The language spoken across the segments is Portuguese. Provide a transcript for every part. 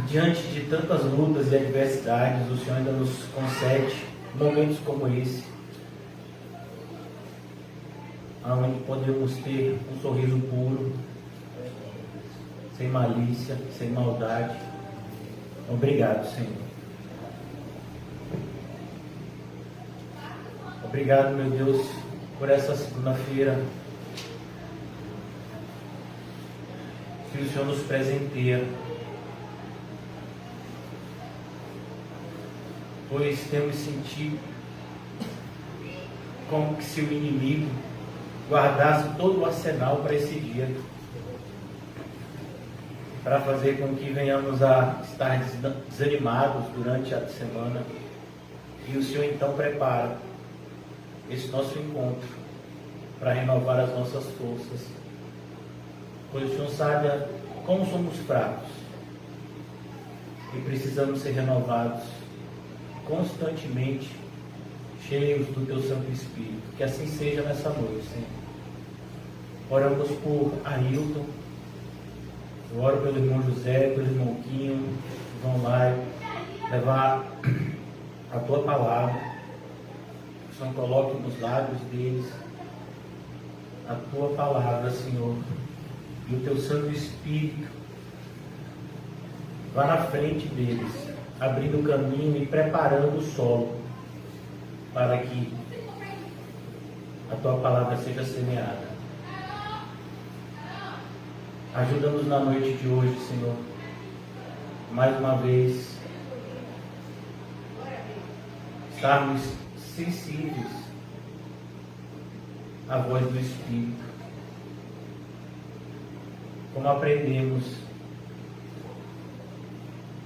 diante de tantas lutas e adversidades, o Senhor ainda nos concede momentos como esse, onde podemos ter um sorriso puro, sem malícia, sem maldade. Obrigado, Senhor. Obrigado, meu Deus, por essa segunda-feira que o Senhor nos presenteia, pois temos sentido como que se o inimigo guardasse todo o arsenal para esse dia, para fazer com que venhamos a estar desanimados durante a semana, e o Senhor então prepara esse nosso encontro para renovar as nossas forças, pois o Senhor sabe como somos fracos e precisamos ser renovados constantemente, cheios do Teu Santo Espírito. Que assim seja nessa noite, Senhor. Oramos por Ailton, eu oro pelo irmão José, pelo irmão Quinho, que vão lá levar a Tua palavra. Que o Senhor coloque nos lábios deles a Tua palavra, Senhor, e o Teu Santo Espírito vá na frente deles, abrindo o caminho e preparando o solo para que a Tua palavra seja semeada. Ajuda-nos na noite de hoje, Senhor, mais uma vez, estarmos sensíveis à voz do Espírito, como aprendemos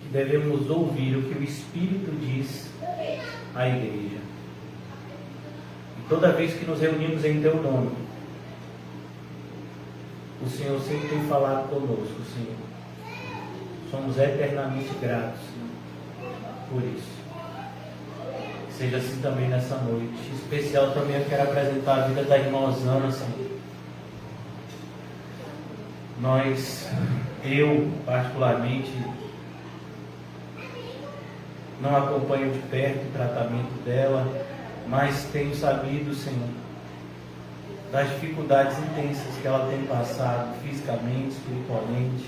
que devemos ouvir o que o Espírito diz à igreja. E toda vez que nos reunimos em Teu nome, o Senhor sempre tem falado conosco, Senhor. Somos eternamente gratos, Senhor, por isso. Seja assim também nessa noite. Em especial também eu quero apresentar a vida da irmã Osana, Senhor. Eu particularmente, não acompanho de perto o tratamento dela, mas tenho sabido, Senhor, das dificuldades intensas que ela tem passado, fisicamente, espiritualmente.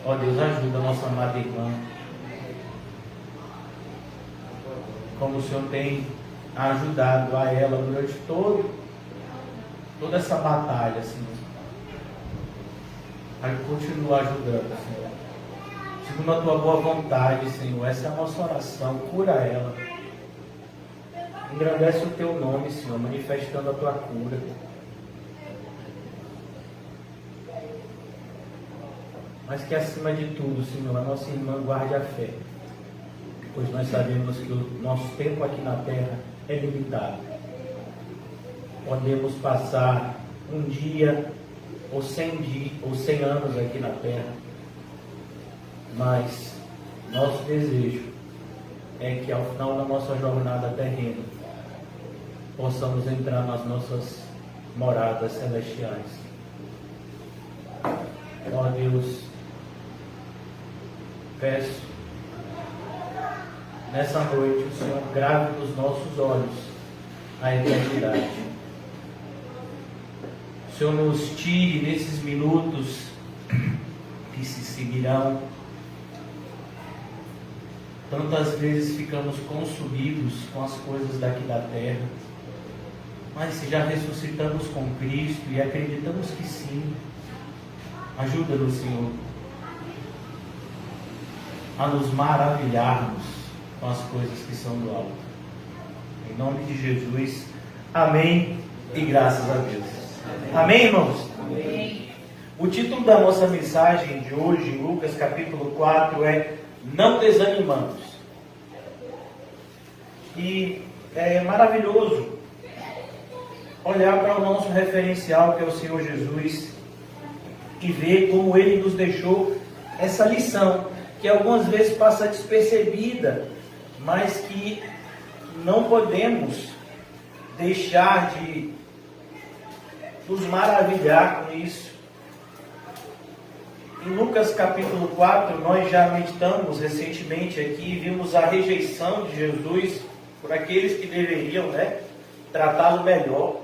Ó Deus, ajuda a nossa amada irmã. Como o Senhor tem ajudado a ela durante toda essa batalha, Senhor. Aí continua ajudando, Senhor. Segundo a Tua boa vontade, Senhor, essa é a nossa oração. Cura ela. Engrandece o Teu nome, Senhor, manifestando a Tua cura. Mas que acima de tudo, Senhor, a nossa irmã guarde a fé, pois nós sabemos que o nosso tempo aqui na terra é limitado. Podemos passar um dia ou 100 anos aqui na terra, mas nosso desejo é que ao final da nossa jornada terrena possamos entrar nas nossas moradas celestiais. Ó Deus, peço nessa noite o Senhor grave nos nossos olhos a eternidade. O Senhor nos tire nesses minutos que se seguirão. Tantas vezes ficamos consumidos com as coisas daqui da terra, mas se já ressuscitamos com Cristo e acreditamos que sim, ajuda-nos, Senhor, a nos maravilharmos com as coisas que são do alto. Em nome de Jesus, amém e graças a Deus. Amém, irmãos? Amém. O título da nossa mensagem de hoje, em Lucas capítulo 4, é Não Desanimamos. E é maravilhoso olhar para o nosso referencial, que é o Senhor Jesus, e ver como Ele nos deixou essa lição, que algumas vezes passa despercebida, mas que não podemos deixar de nos maravilhar com isso. Em Lucas capítulo 4, nós já meditamos recentemente aqui, vimos a rejeição de Jesus por aqueles que deveriam, tratá-lo melhor,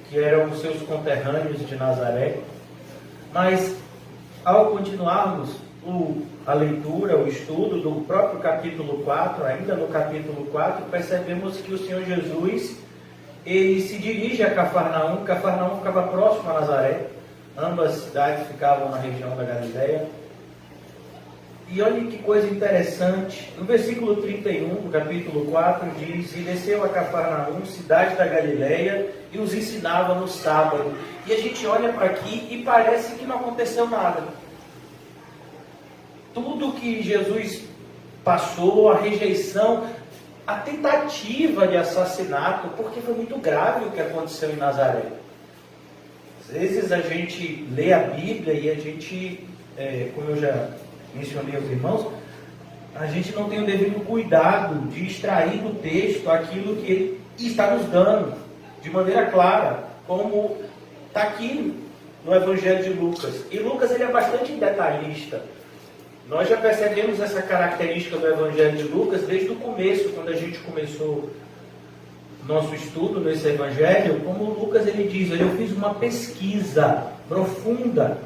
que eram os seus conterrâneos de Nazaré. Mas, ao continuarmos a leitura, o estudo do próprio capítulo 4, ainda no capítulo 4, percebemos que o Senhor Jesus, ele se dirige a Cafarnaum. Cafarnaum ficava próximo a Nazaré, ambas cidades ficavam na região da Galileia. E olha que coisa interessante, no versículo 31 do capítulo 4 diz: e desceu a Cafarnaum, cidade da Galileia, e os ensinava no sábado. E a gente olha para aqui e parece que não aconteceu nada. Tudo que Jesus passou, a rejeição, a tentativa de assassinato, porque foi muito grave o que aconteceu em Nazaré. Às vezes a gente lê a Bíblia e a gente, como eu já mencionei aos irmãos, a gente não tem o devido cuidado de extrair do texto aquilo que ele está nos dando, de maneira clara, como está aqui no Evangelho de Lucas. E Lucas, ele é bastante detalhista. Nós já percebemos essa característica do Evangelho de Lucas desde o começo, quando a gente começou nosso estudo nesse Evangelho. Como Lucas, ele diz: eu fiz uma pesquisa profunda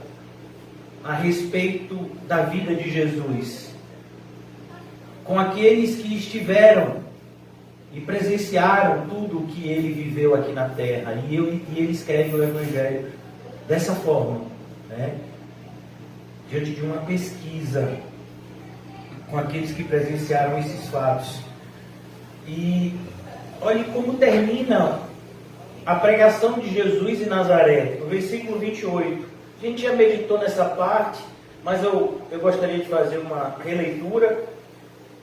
a respeito da vida de Jesus, com aqueles que estiveram e presenciaram tudo o que ele viveu aqui na terra. E ele escreve o Evangelho dessa forma, diante de uma pesquisa com aqueles que presenciaram esses fatos. E olhe como termina a pregação de Jesus em Nazaré, no versículo 28. A gente já meditou nessa parte, mas eu gostaria de fazer uma releitura.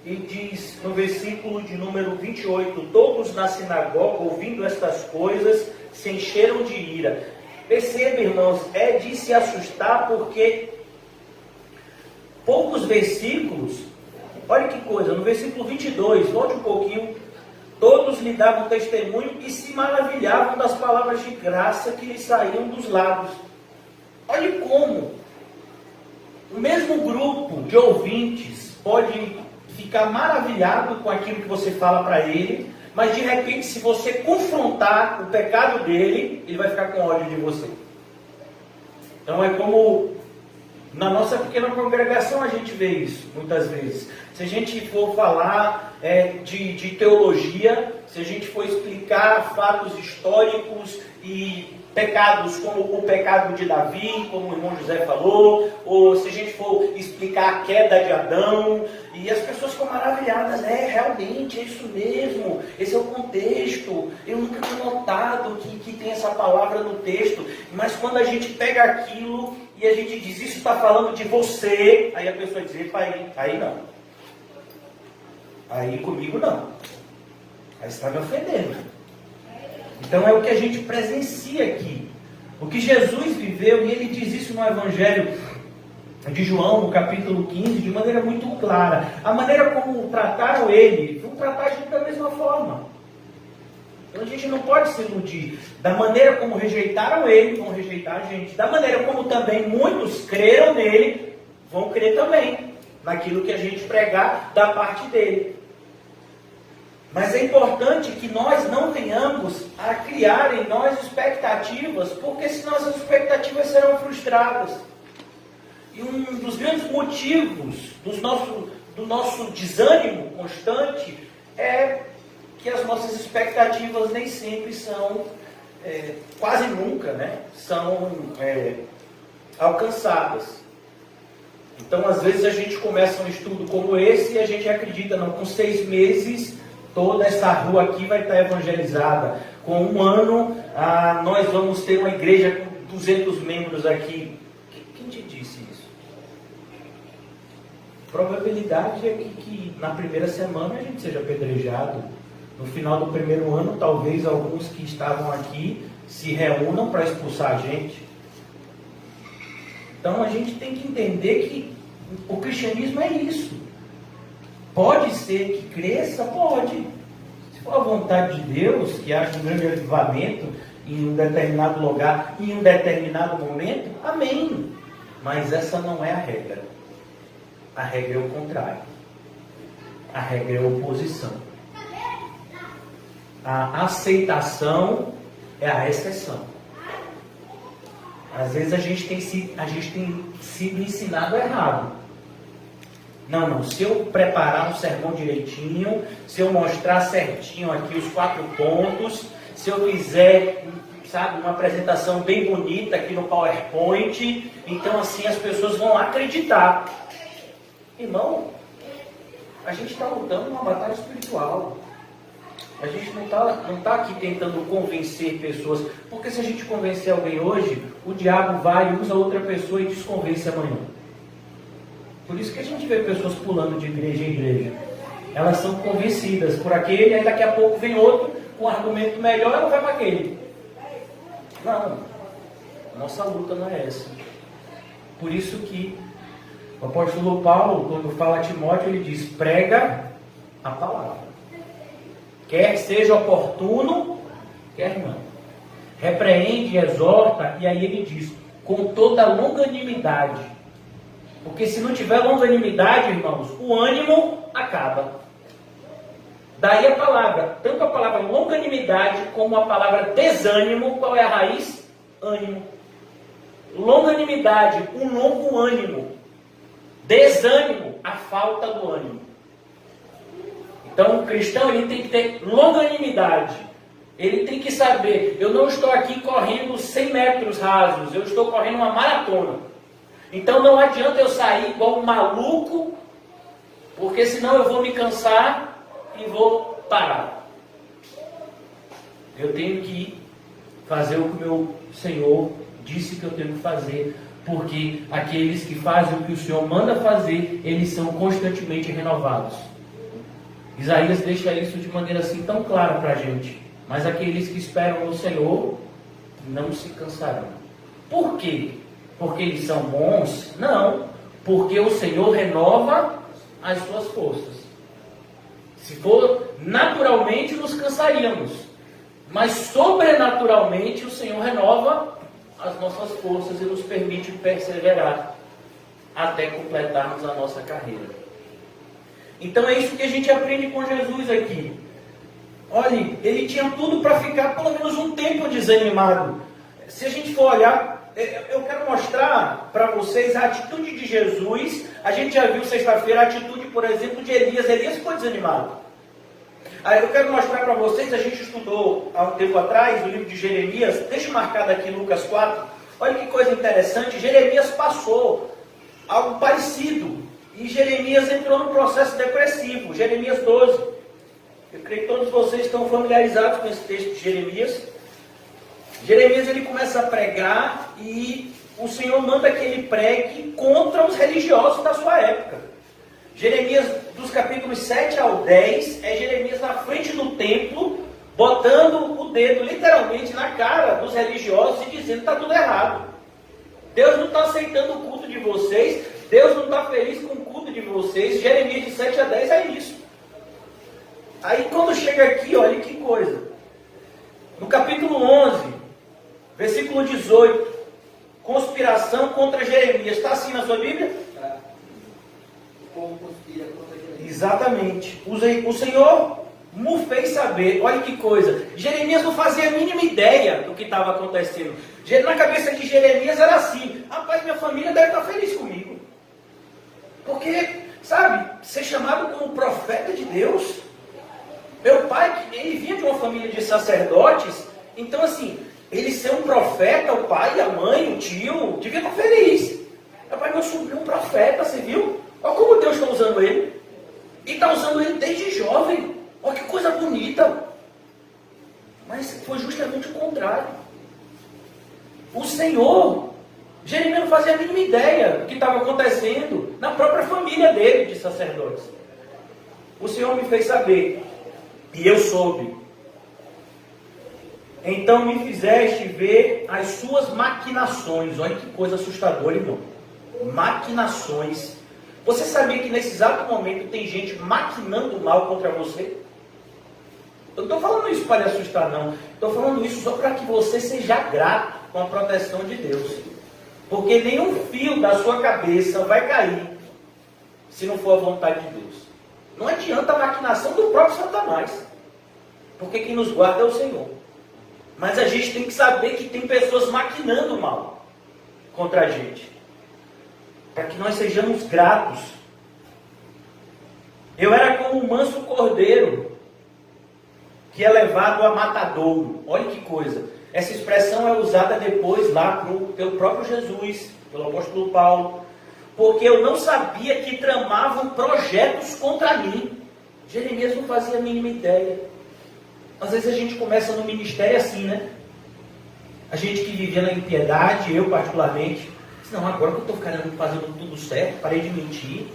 E diz no versículo de número 28: todos na sinagoga, ouvindo estas coisas, se encheram de ira. Perceba, irmãos, é de se assustar, porque poucos versículos, olha que coisa, no versículo 22, volte um pouquinho: todos lhe davam testemunho e se maravilhavam das palavras de graça que lhe saíam dos lábios. Olhe como o mesmo grupo de ouvintes pode ficar maravilhado com aquilo que você fala para ele, mas de repente, se você confrontar o pecado dele, ele vai ficar com ódio de você. Então é como na nossa pequena congregação a gente vê isso muitas vezes. Se a gente for falar de teologia, se a gente for explicar fatos históricos e pecados como o pecado de Davi, como o irmão José falou, ou se a gente for explicar a queda de Adão, e as pessoas ficam maravilhadas, realmente, é isso mesmo, esse é o contexto, eu nunca tinha notado que tem essa palavra no texto, mas quando a gente pega aquilo e a gente diz: isso está falando de você, aí a pessoa diz: aí não, aí comigo não, aí está me ofendendo. Então é o que a gente presencia aqui, o que Jesus viveu, e ele diz isso no Evangelho de João, no capítulo 15, de maneira muito clara. A maneira como trataram ele, vão tratar a gente da mesma forma. Então a gente não pode se iludir. Da maneira como rejeitaram ele, vão rejeitar a gente. Da maneira como também muitos creram nele, vão crer também naquilo que a gente pregar da parte dele. Mas é importante que nós não venhamos a criar em nós expectativas, porque senão as expectativas serão frustradas. E um dos grandes motivos do nosso desânimo constante é que as nossas expectativas nem sempre são, quase nunca, são alcançadas. Então, às vezes a gente começa um estudo como esse e a gente acredita: não, com 6 meses... toda essa rua aqui vai estar evangelizada. Com 1 ano, nós vamos ter uma igreja com 200 membros aqui. Quem te disse isso? Probabilidade é que na primeira semana a gente seja apedrejado. No final do primeiro ano, talvez alguns que estavam aqui se reúnam para expulsar a gente. Então a gente tem que entender que o cristianismo é isso. Pode ser que cresça? Pode. Se for a vontade de Deus, que haja um grande avivamento, em um determinado lugar, em um determinado momento, amém. Mas essa não é a regra. A regra é o contrário. A regra é a oposição. A aceitação é a exceção. Às vezes a gente tem sido ensinado errado. Não, se eu preparar um sermão direitinho, se eu mostrar certinho aqui os 4 pontos, se eu fizer, sabe, uma apresentação bem bonita aqui no PowerPoint, então assim as pessoas vão acreditar. Irmão, a gente está lutando uma batalha espiritual. A gente não tá aqui tentando convencer pessoas, porque se a gente convencer alguém hoje, o diabo vai e usa outra pessoa e desconvence amanhã. Por isso que a gente vê pessoas pulando de igreja em igreja. Elas são convencidas por aquele, aí daqui a pouco vem outro com um argumento melhor, ela vai para aquele. Não, nossa luta não é essa. Por isso que o apóstolo Paulo, quando fala a Timóteo, ele diz: prega a palavra. Quer seja oportuno, quer não. Repreende, exorta, e aí ele diz, com toda longanimidade. Porque se não tiver longanimidade, irmãos, o ânimo acaba. Daí a palavra, tanto a palavra longanimidade como a palavra desânimo, qual é a raiz? Ânimo. Longanimidade, um longo ânimo. Desânimo, a falta do ânimo. Então o cristão ele tem que ter longanimidade. Ele tem que saber, eu não estou aqui correndo 100 metros rasos, eu estou correndo uma maratona. Então não adianta eu sair igual um maluco, porque senão eu vou me cansar e vou parar. Eu tenho que fazer o que o meu Senhor disse que eu tenho que fazer, porque aqueles que fazem o que o Senhor manda fazer, eles são constantemente renovados. Isaías deixa isso de maneira assim tão clara para a gente. Mas aqueles que esperam no Senhor não se cansarão. Por quê? Porque eles são bons? Não. Porque o Senhor renova as suas forças. Se for naturalmente, nos cansaríamos. Mas sobrenaturalmente, o Senhor renova as nossas forças e nos permite perseverar até completarmos a nossa carreira. Então é isso que a gente aprende com Jesus aqui. Olha, ele tinha tudo para ficar pelo menos um tempo desanimado. Se a gente for olhar, eu quero mostrar para vocês a atitude de Jesus. A gente já viu sexta-feira a atitude, por exemplo, de Elias. Elias ficou desanimado. Aí eu quero mostrar para vocês, a gente estudou há um tempo atrás o livro de Jeremias. Deixa marcado aqui Lucas 4. Olha que coisa interessante, Jeremias passou algo parecido. E Jeremias entrou num processo depressivo. Jeremias 12. Eu creio que todos vocês estão familiarizados com esse texto de Jeremias. Jeremias ele começa a pregar e o Senhor manda que ele pregue contra os religiosos da sua época. Jeremias, dos capítulos 7 ao 10, é Jeremias na frente do templo, botando o dedo literalmente na cara dos religiosos e dizendo que está tudo errado. Deus não está aceitando o culto de vocês, Deus não está feliz com o culto de vocês. Jeremias de 7 a 10 é isso. Aí quando chega aqui, olha que coisa. No capítulo 11, versículo 18, conspiração contra Jeremias. Está assim na sua Bíblia? Tá. Como conspira contra Jeremias? Exatamente. O Senhor me fez saber, olha que coisa. Jeremias não fazia a mínima ideia do que estava acontecendo. Na cabeça de Jeremias era assim: rapaz, minha família deve estar feliz comigo. Porque, sabe, ser chamado como profeta de Deus. Meu pai, ele vinha de uma família de sacerdotes. Então assim, ele ser um profeta, o pai, a mãe, o tio, devia estar feliz. Rapaz, meu sobrinho é um profeta, você viu? Olha como Deus está usando ele. E está usando ele desde jovem. Olha que coisa bonita. Mas foi justamente o contrário. O Senhor, Jeremias não fazia a mínima ideia do que estava acontecendo na própria família dele, de sacerdotes. O Senhor me fez saber, e eu soube. Então me fizeste ver as suas maquinações. Olha que coisa assustadora, irmão. Maquinações. Você sabia que nesse exato momento tem gente maquinando mal contra você? Eu não estou falando isso para lhe assustar, não. Estou falando isso só para que você seja grato com a proteção de Deus. Porque nenhum fio da sua cabeça vai cair se não for a vontade de Deus. Não adianta a maquinação do próprio Satanás. Porque quem nos guarda é o Senhor. Mas a gente tem que saber que tem pessoas maquinando mal contra a gente. Para que nós sejamos gratos. Eu era como um manso cordeiro que é levado a matadouro. Olha que coisa. Essa expressão é usada depois lá pelo próprio Jesus, pelo apóstolo Paulo. Porque eu não sabia que tramavam projetos contra mim. Jeremias não fazia a mínima ideia. Às vezes a gente começa no ministério assim, né? A gente que vivia na impiedade, eu particularmente, disse, não, agora que eu estou fazendo tudo certo, parei de mentir,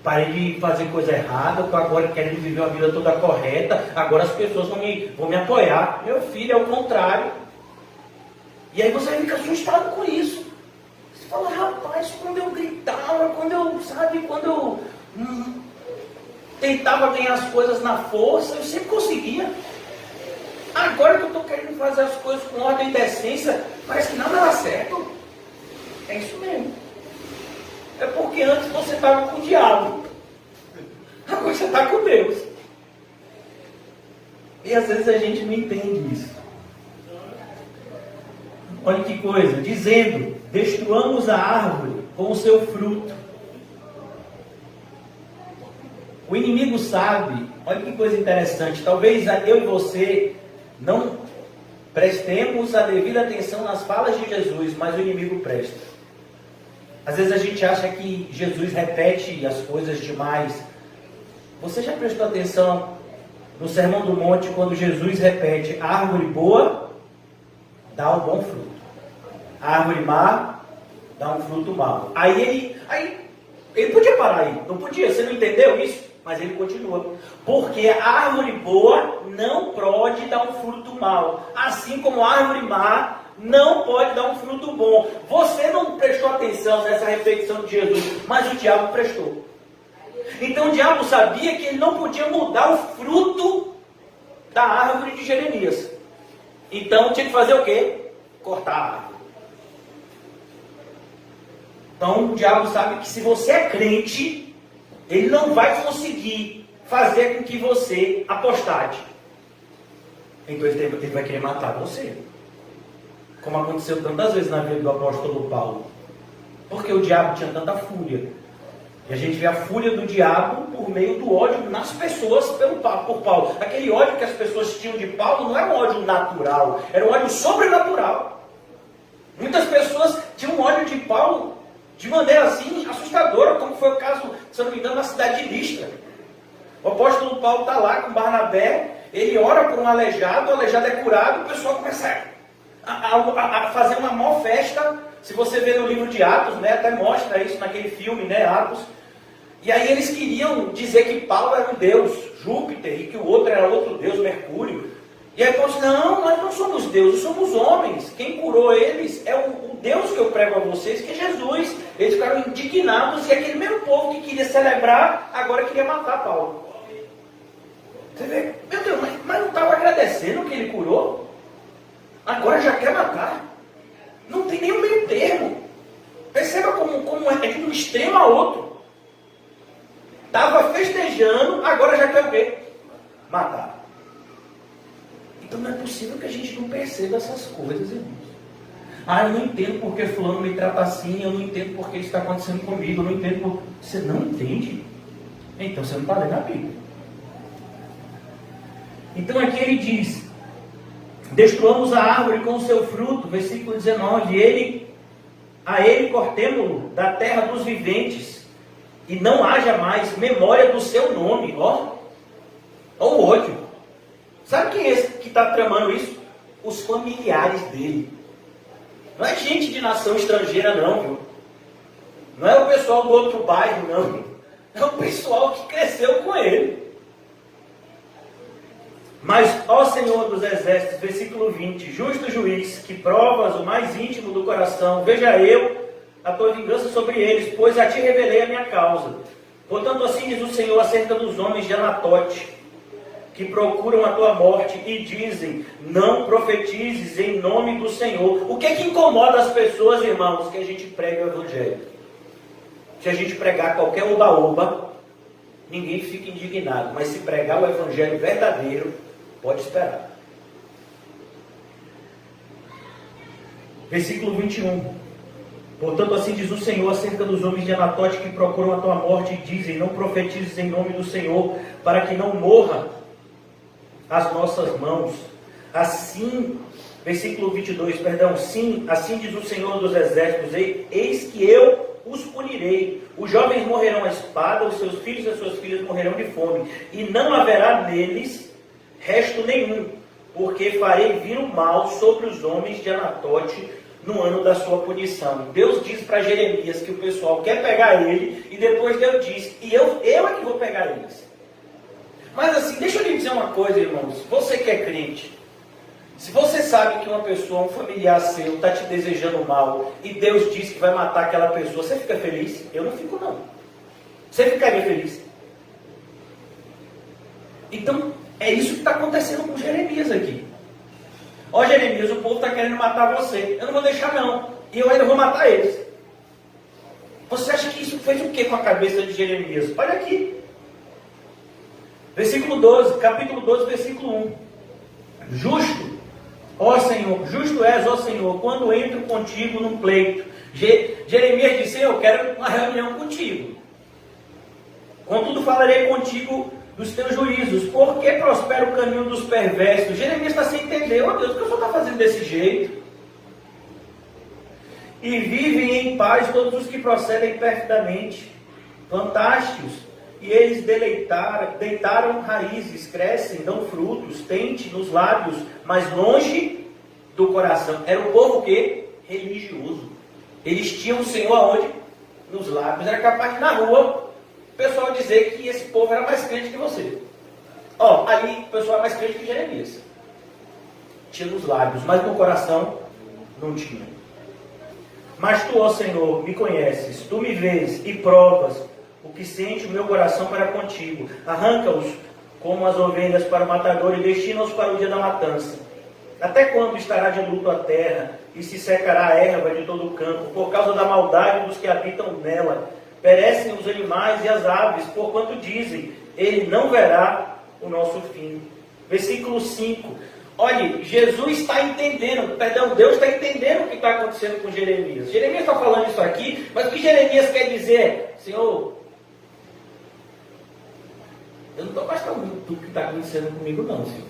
parei de fazer coisa errada, estou agora querendo viver uma vida toda correta, agora as pessoas vão me apoiar. Meu filho, é o contrário. E aí você fica assustado com isso. Você fala, rapaz, quando eu gritava, quando eu tentava ganhar as coisas na força, eu sempre conseguia. Agora que eu estou querendo fazer as coisas com ordem e decência, parece que nada dá certo. É isso mesmo. É porque antes você estava com o diabo. Agora você está com Deus. E às vezes a gente não entende isso. Olha que coisa. Dizendo, destruamos a árvore com o seu fruto. O inimigo sabe, olha que coisa interessante, talvez eu e você não prestemos a devida atenção nas falas de Jesus, mas o inimigo presta. Às vezes a gente acha que Jesus repete as coisas demais. Você já prestou atenção no Sermão do Monte, quando Jesus repete, a árvore boa dá um bom fruto, a árvore má dá um fruto mau. Aí ele podia parar aí, não podia, você não entendeu isso? Mas ele continua. Porque a árvore boa não pode dar um fruto mau. Assim como a árvore má não pode dar um fruto bom. Você não prestou atenção nessa reflexão de Jesus, mas o diabo prestou. Então o diabo sabia que ele não podia mudar o fruto da árvore de Jeremias. Então tinha que fazer o quê? Cortar a árvore. Então o diabo sabe que se você é crente, ele não vai conseguir fazer com que você apostate. Então ele vai querer matar você. Como aconteceu tantas vezes na vida do apóstolo Paulo. Porque o diabo tinha tanta fúria. E a gente vê a fúria do diabo por meio do ódio nas pessoas por Paulo. Aquele ódio que as pessoas tinham de Paulo não era um ódio natural, era um ódio sobrenatural. Muitas pessoas tinham ódio de Paulo de maneira assim assustadora, como foi o caso, se eu não me engano, na cidade de Listra. O apóstolo Paulo está lá com Barnabé, ele ora por um aleijado, o aleijado é curado, o pessoal começa a fazer uma maior festa. Se você vê no livro de Atos, né, até mostra isso naquele filme, né, Atos. E aí eles queriam dizer que Paulo era um deus, Júpiter, e que o outro era outro deus, Mercúrio. E aí Paulo disse, não, nós não somos deuses, somos homens. Quem curou eles é o Deus que eu prego a vocês, que é Jesus. Eles ficaram indignados e aquele mesmo povo que queria celebrar, agora queria matar Paulo. Você vê, meu Deus, mas não estava agradecendo que ele curou? Agora já quer matar. Não tem nenhum meio termo. Perceba como é de um extremo a outro. Estava festejando, agora já quer o quê? Matar. Então não é possível que a gente não perceba essas coisas, irmãos. Ah, eu não entendo porque fulano me trata assim, eu não entendo porque isso está acontecendo comigo, eu não entendo por... Você não entende? Então você não está lendo a Bíblia. Então aqui ele diz, destruamos a árvore com o seu fruto, versículo 19, a ele cortemo-lo da terra dos viventes, e não haja mais memória do seu nome. Ó o ódio. Sabe quem é esse que está tramando isso? Os familiares dele. Não é gente de nação estrangeira não, viu? Não é o pessoal do outro bairro, não. É o pessoal que cresceu com ele. Mas, ó Senhor dos Exércitos, versículo 20, justo juiz, que provas o mais íntimo do coração, veja eu a tua vingança sobre eles, pois a ti revelei a minha causa. Portanto, assim diz o Senhor acerca dos homens de Anatote, que procuram a tua morte e dizem, não profetizes em nome do Senhor. O que é que incomoda as pessoas, irmãos, que a gente prega o Evangelho? Se a gente pregar qualquer oba-oba, ninguém fica indignado. Mas se pregar o Evangelho verdadeiro, pode esperar. Versículo 21. Portanto, assim diz o Senhor acerca dos homens de Anatote que procuram a tua morte e dizem, não profetizes em nome do Senhor, para que não morra as nossas mãos. Assim, versículo 22, perdão, sim, assim diz o Senhor dos exércitos, eis que eu os punirei. Os jovens morrerão à espada, os seus filhos e as suas filhas morrerão de fome, e não haverá neles resto nenhum, porque farei vir o mal sobre os homens de Anatote no ano da sua punição. Deus diz para Jeremias que o pessoal quer pegar ele, e depois Deus diz, e eu é que vou pegar eles. Mas assim, deixa eu lhe dizer uma coisa, irmãos, você que é crente, se você sabe que uma pessoa, um familiar seu, está te desejando mal, e Deus diz que vai matar aquela pessoa, você fica feliz? Eu não fico não. Você ficaria feliz? Então, é isso que está acontecendo com Jeremias aqui. Ó Jeremias, o povo está querendo matar você. Eu não vou deixar não. E eu ainda vou matar eles. Você acha que isso fez o que com a cabeça de Jeremias? Olha aqui. Versículo 12, capítulo 12, versículo 1. Justo, ó Senhor, justo és, ó Senhor, quando entro contigo num pleito. Jeremias disse, eu quero uma reunião contigo. Contudo falarei contigo dos teus juízos. Por que prospera o caminho dos perversos? Jeremias está sem entender. Oh Deus, o que o Senhor está fazendo desse jeito? E vivem em paz todos os que procedem perfidamente. Plantaste-os, e eles deitaram raízes, crescem, dão frutos, tente nos lábios, mas longe do coração. Era um povo o quê? Religioso. Eles tinham o Senhor aonde? Nos lábios. Era capaz de ir na rua o pessoal dizer que esse povo era mais crente que você. Ó, ali o pessoal é mais crente que Jeremias. Tinha nos lábios, mas no coração não tinha. Mas tu, ó Senhor, me conheces, tu me vês e provas o que sente o meu coração para contigo. Arranca-os como as ovelhas para o matador e destina-os para o dia da matança. Até quando estará de luto a terra e se secará a erva de todo o campo, por causa da maldade dos que habitam nela? Perecem os animais e as aves, porquanto dizem, ele não verá o nosso fim. Versículo 5. Olhe, Jesus está entendendo, Deus está entendendo o que está acontecendo com Jeremias. Jeremias está falando isso aqui, mas o que Jeremias quer dizer é, Senhor, eu não estou gostando muito do que está acontecendo comigo não, Senhor.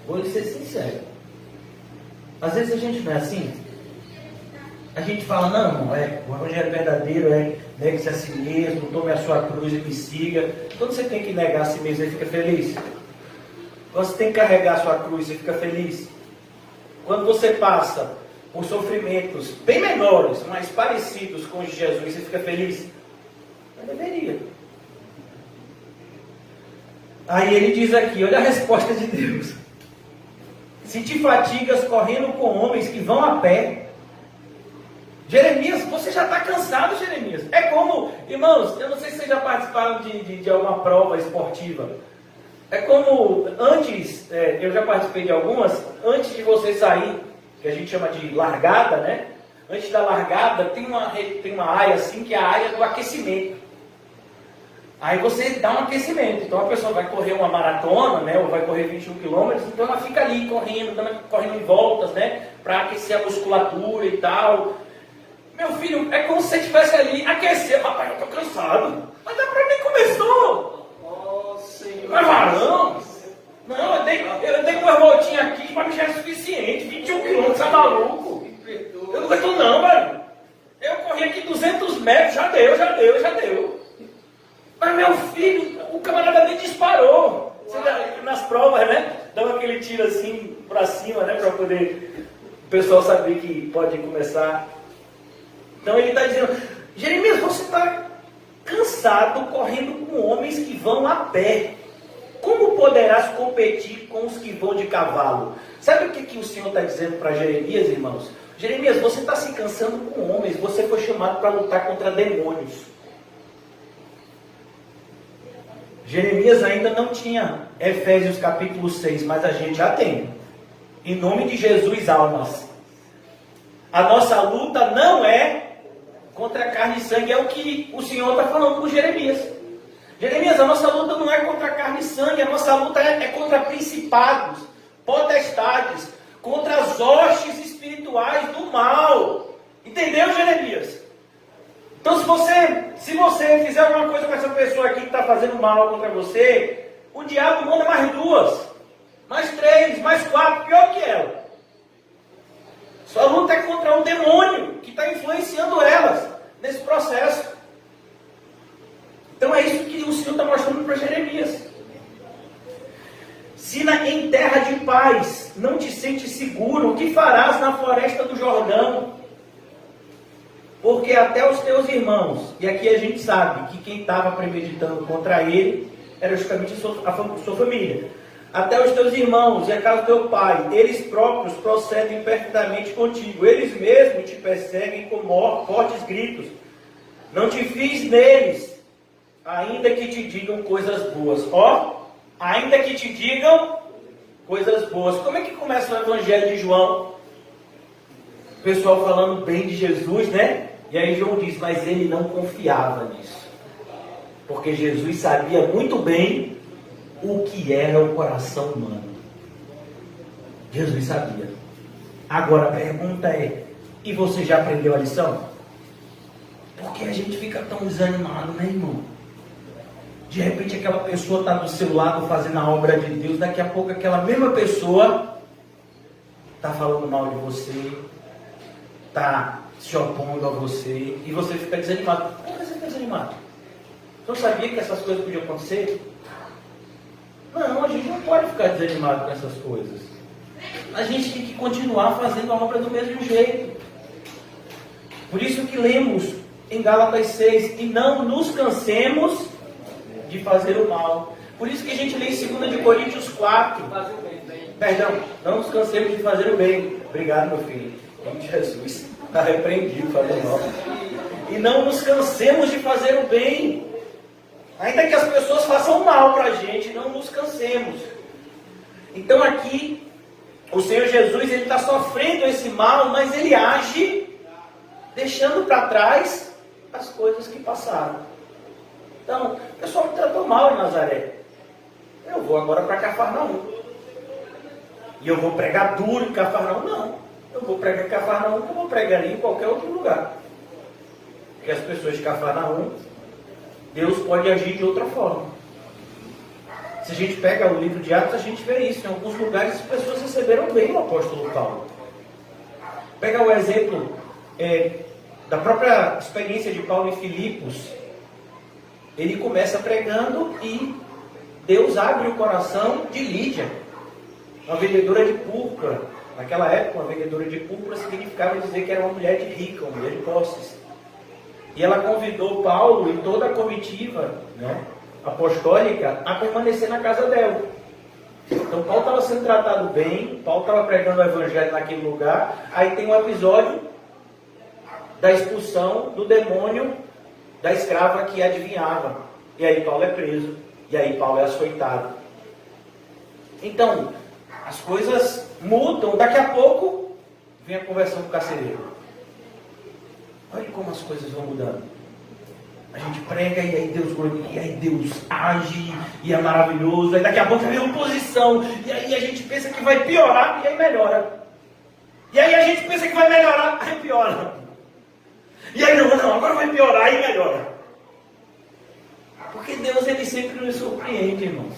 Vou lhe ser sincero. Às vezes a gente não é assim. A gente fala, não, o evangelho verdadeiro é negue-se a si mesmo, tome a sua cruz e me siga. Quando você tem que negar a si mesmo, você fica feliz? Quando você tem que carregar a sua cruz, você fica feliz? Quando você passa por sofrimentos bem menores, mas parecidos com os de Jesus, você fica feliz? Não deveria. Aí ele diz aqui, olha a resposta de Deus. Se te fatigas correndo com homens que vão a pé. Jeremias, você já está cansado, Jeremias. É como, irmãos, eu não sei se vocês já participaram de alguma prova esportiva. É como, antes, eu já participei de algumas, antes de você sair, que a gente chama de largada, né? Antes da largada, tem uma área assim, que é a área do aquecimento. Aí você dá um aquecimento. Então a pessoa vai correr uma maratona, né? Ou vai correr 21 quilômetros, então ela fica ali correndo em voltas, né? Para aquecer a musculatura e tal. Meu filho, é como se você estivesse ali aquecer. Rapaz, eu estou cansado. Mas dá para mim começou. Oh, Senhor. Mas varão? Não, eu dei uma voltinha aqui, para mim já é suficiente. 21 quilômetros, é maluco? Eu não aguento não, velho. Eu corri aqui 200 metros, já deu. Mas meu filho, o camarada nem disparou. Nas provas, né? Dá aquele tiro assim para cima, né? Para poder o pessoal saber que pode começar. Então ele está dizendo, Jeremias, você está cansado correndo com homens que vão a pé. Como poderás competir com os que vão de cavalo? Sabe o que o Senhor está dizendo para Jeremias, irmãos? Jeremias, você está se cansando com homens, você foi chamado para lutar contra demônios. Jeremias ainda não tinha Efésios capítulo 6, mas a gente já tem. Em nome de Jesus, almas. A nossa luta não é contra carne e sangue, é o que o Senhor está falando com Jeremias. Jeremias, a nossa luta não é contra carne e sangue, a nossa luta é contra principados, potestades, contra as hostes espirituais do mal. Entendeu, Jeremias? Então, se você fizer alguma coisa com essa pessoa aqui que está fazendo mal contra você, o diabo manda mais 2, mais 3, mais 4, pior que ela. Sua luta é contra um demônio que está influenciando elas nesse processo. Então é isso que o Senhor está mostrando para Jeremias. Se em terra de paz não te sentes seguro, o que farás na floresta do Jordão? Porque até os teus irmãos, e aqui a gente sabe que quem estava premeditando contra ele era justamente a sua família. Até os teus irmãos e a casa do teu pai, eles próprios procedem perfeitamente contigo. Eles mesmos te perseguem com fortes gritos. Não te fies neles, ainda que te digam coisas boas. Ó, ainda que te digam coisas boas. Como é que começa o Evangelho de João? O pessoal falando bem de Jesus, né? E aí João diz, mas ele não confiava nisso. Porque Jesus sabia muito bem o que era o coração humano. Jesus sabia. Agora a pergunta é, e você já aprendeu a lição? Por que a gente fica tão desanimado, né, irmão? De repente aquela pessoa está do seu lado fazendo a obra de Deus, daqui a pouco aquela mesma pessoa está falando mal de você, está se opondo a você, e você fica desanimado. Por que você fica desanimado? Você não sabia que essas coisas podiam acontecer? Não, a gente não pode ficar desanimado com essas coisas. A gente tem que continuar fazendo a obra do mesmo jeito. Por isso que lemos em Gálatas 6, e não nos cansemos de fazer o mal. Por isso que a gente lê em 2 de Coríntios 4. Perdão, não nos cansemos de fazer o bem. Obrigado, meu filho. Em nome de Jesus. Está repreendido fazer o mal. E não nos cansemos de fazer o bem. Ainda que as pessoas façam mal para a gente, não nos cansemos. Então aqui, o Senhor Jesus, ele está sofrendo esse mal, mas ele age deixando para trás as coisas que passaram. Então, o pessoal me tratou mal em Nazaré. Eu vou agora para Cafarnaum. E eu vou pregar duro em Cafarnaum? Não. Eu vou pregar em Cafarnaum, eu vou pregar em qualquer outro lugar. Porque as pessoas de Cafarnaum, Deus pode agir de outra forma. Se a gente pega o livro de Atos, a gente vê isso. Em alguns lugares as pessoas receberam bem o apóstolo Paulo. Pega o exemplo da própria experiência de Paulo em Filipos. Ele começa pregando e Deus abre o coração de Lídia, uma vendedora de púrpura. Naquela época, uma vendedora de púrpura significava dizer que era uma mulher de rica, uma mulher de posses. E ela convidou Paulo e toda a comitiva, né, apostólica a permanecer na casa dela. Então Paulo estava sendo tratado bem, Paulo estava pregando o evangelho naquele lugar. Aí tem um episódio da expulsão do demônio da escrava que adivinhava. E aí Paulo é preso, e aí Paulo é açoitado. Então, as coisas mudam. Daqui a pouco vem a conversão do carcereiro. Olha como as coisas vão mudando. A gente prega e aí Deus age e é maravilhoso. Aí daqui a pouco vem oposição. E aí a gente pensa que vai piorar e aí melhora. E aí a gente pensa que vai melhorar, aí piora. E aí não, agora vai piorar e melhora. Porque Deus, ele sempre nos surpreende, irmãos.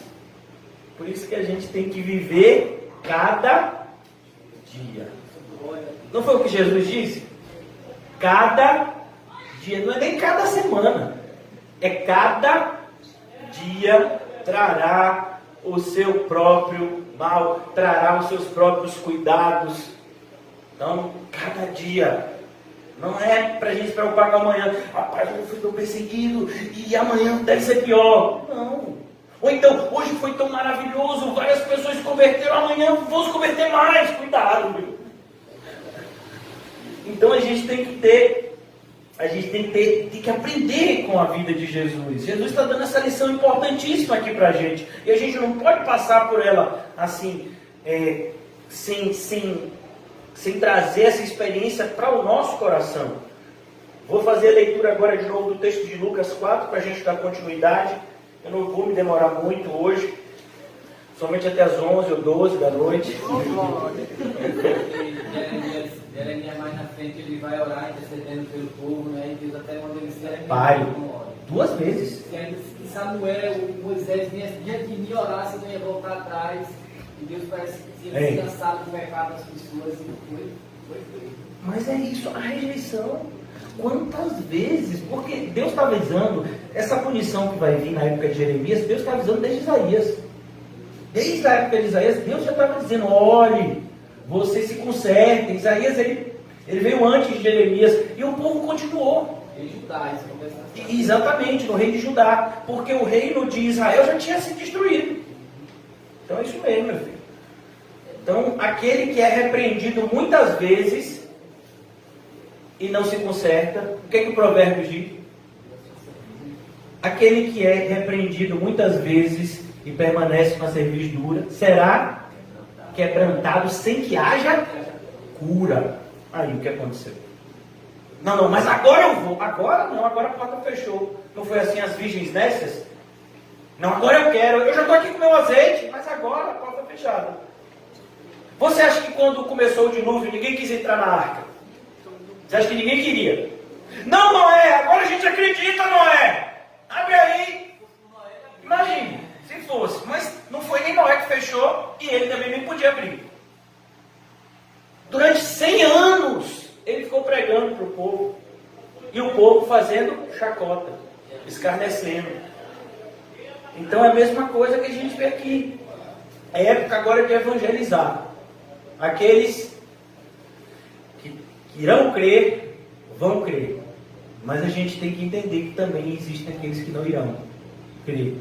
Por isso que a gente tem que viver cada dia. Não foi o que Jesus disse? Cada dia, não é nem cada semana. É cada dia trará o seu próprio mal, trará os seus próprios cuidados. Então, cada dia. Não é para a gente se preocupar com amanhã. Rapaz, eu fui tão perseguido e amanhã deve ser pior. Não. Ou então, hoje foi tão maravilhoso, várias pessoas se converteram, amanhã vou se converter mais. Cuidado, meu. Então a gente tem que ter A gente tem que aprender com a vida de Jesus. Jesus está dando essa lição importantíssima aqui para a gente. E a gente não pode passar por ela assim, sem trazer essa experiência para o nosso coração. Vou fazer a leitura agora de novo do texto de Lucas 4 para a gente dar continuidade. Eu não vou me demorar muito hoje. Somente até as 11 ou 12 da noite. Jeremias mais na frente, ele vai orar intercedendo pelo povo, né? E Deus até quando ele se arrepende. Pai, 2 vezes. Que Samuel, Moisés vinha diante de mim orar, se não ia voltar atrás. E Deus parece que tinha descansado do pecado das pessoas e foi feito. Mas é isso, a rejeição. Quantas vezes? Porque Deus está avisando, essa punição que vai vir na época de Jeremias, Deus está avisando desde Isaías. Desde a época de Isaías, Deus já estava dizendo, olhe, vocês se consertem. Isaías, ele veio antes de Jeremias, e o povo continuou. Em Judá, isso acontece. Exatamente, no reino de Judá, porque o reino de Israel já tinha sido destruído. Então é isso mesmo, meu filho. Então, aquele que é repreendido muitas vezes e não se conserta, o que é que o provérbio diz? Aquele que é repreendido muitas vezes e permanece com a cerviz dura, será quebrantado sem que haja cura. Aí o que aconteceu? Não, mas agora eu vou. Agora não, agora a porta fechou. Não foi assim as virgens nécias? Não, agora eu quero. Eu já estou aqui com meu azeite, mas agora a porta fechada. Você acha que quando começou o dilúvio ninguém quis entrar na arca? Você acha que ninguém queria? Não, Noé, agora a gente acredita, Noé. Abre aí. Imagine, se fosse. Mas não foi nem Noé que fechou e ele também nem podia abrir. Durante 100 anos ele ficou pregando para o povo. E o povo fazendo chacota, escarnecendo. Então é a mesma coisa que a gente vê aqui. É época agora de evangelizar. Aqueles que irão crer, vão crer. Mas a gente tem que entender que também existem aqueles que não irão crer.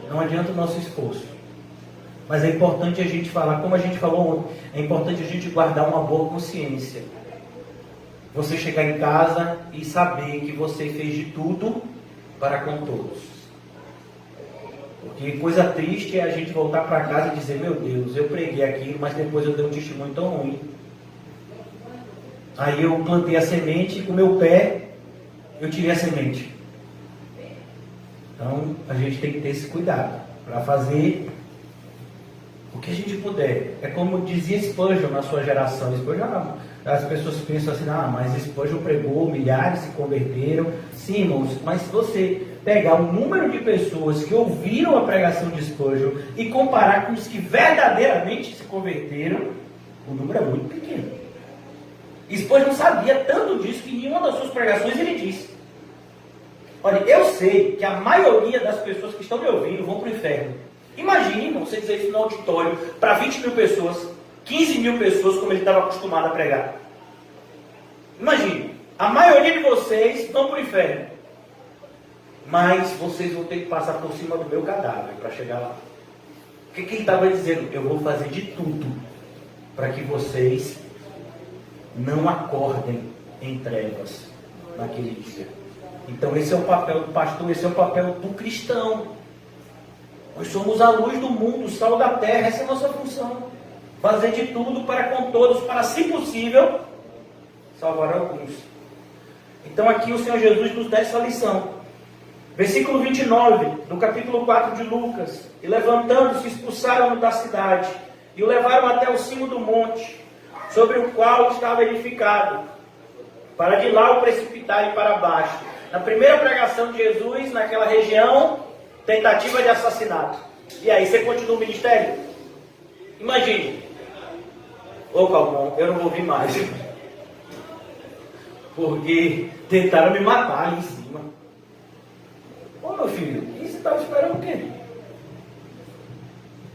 Não adianta o nosso esforço. Mas é importante a gente falar, como a gente falou ontem, é importante a gente guardar uma boa consciência. Você chegar em casa e saber que você fez de tudo para com todos. Porque coisa triste é a gente voltar para casa e dizer, meu Deus, eu preguei aquilo, mas depois eu dei um testemunho tão ruim. Aí eu plantei a semente e com o meu pé eu tirei a semente. Então a gente tem que ter esse cuidado para fazer o que a gente puder. É como dizia Spurgeon na sua geração. Spurgeon, as pessoas pensam assim, mas Spurgeon pregou, milhares se converteram. Sim, irmãos, mas se você pegar o número de pessoas que ouviram a pregação de Spurgeon e comparar com os que verdadeiramente se converteram, o número é muito pequeno. Spurgeon sabia tanto disso que em uma das suas pregações ele disse, olha, eu sei que a maioria das pessoas que estão me ouvindo vão para o inferno. Imagine, irmão, você dizer isso no auditório para 20 mil pessoas, 15 mil pessoas, como ele estava acostumado a pregar. Imagine, a maioria de vocês vão para o inferno. Mas vocês vão ter que passar por cima do meu cadáver para chegar lá. O que ele estava dizendo? Eu vou fazer de tudo para que vocês não acordem em trevas naquele dia. Então esse é o papel do pastor, esse é o papel do cristão. Nós somos a luz do mundo, o sal da terra, essa é a nossa função. Fazer de tudo para com todos, para, se possível, salvar alguns. Então aqui o Senhor Jesus nos dá essa lição. Versículo 29, do capítulo 4 de Lucas. E levantando-se, expulsaram-no da cidade, e o levaram até o cimo do monte, sobre o qual estava edificado, para de lá o precipitarem para baixo. Na primeira pregação de Jesus, naquela região, tentativa de assassinato. E aí, você continua o ministério? Imagine. Ô Calmon, eu não vou vir mais. Porque tentaram me matar ali em cima. Ô meu filho, e você estava esperando o quê?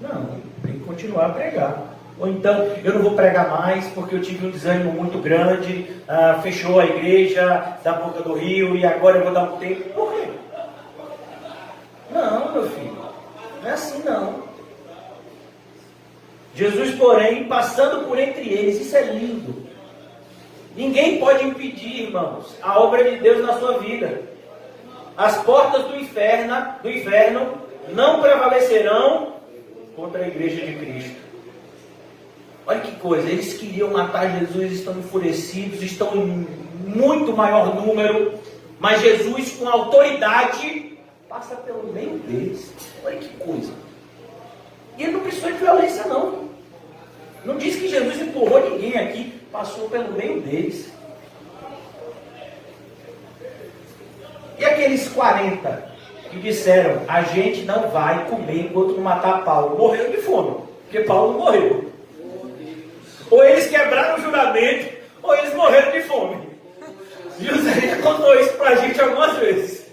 Não, tem que continuar a pregar. Ou então, eu não vou pregar mais porque eu tive um desânimo muito grande, fechou a igreja da Boca do Rio e agora eu vou dar um tempo. Por quê? Não, meu filho, não é assim não. Jesus, porém, passando por entre eles, isso é lindo. Ninguém pode impedir, irmãos, a obra de Deus na sua vida. As portas do inferno não prevalecerão contra a igreja de Cristo. Olha que coisa, eles queriam matar Jesus, estão enfurecidos, estão em muito maior número, mas Jesus, com autoridade, passa pelo meio deles. Olha que coisa. E ele não precisou de violência, não. Não diz que Jesus empurrou ninguém aqui, passou pelo meio deles. E aqueles 40 que disseram, a gente não vai comer enquanto não matar Paulo, morreram de fome, porque Paulo não morreu. Ou eles quebraram o juramento, ou eles morreram de fome. José já contou isso pra gente algumas vezes.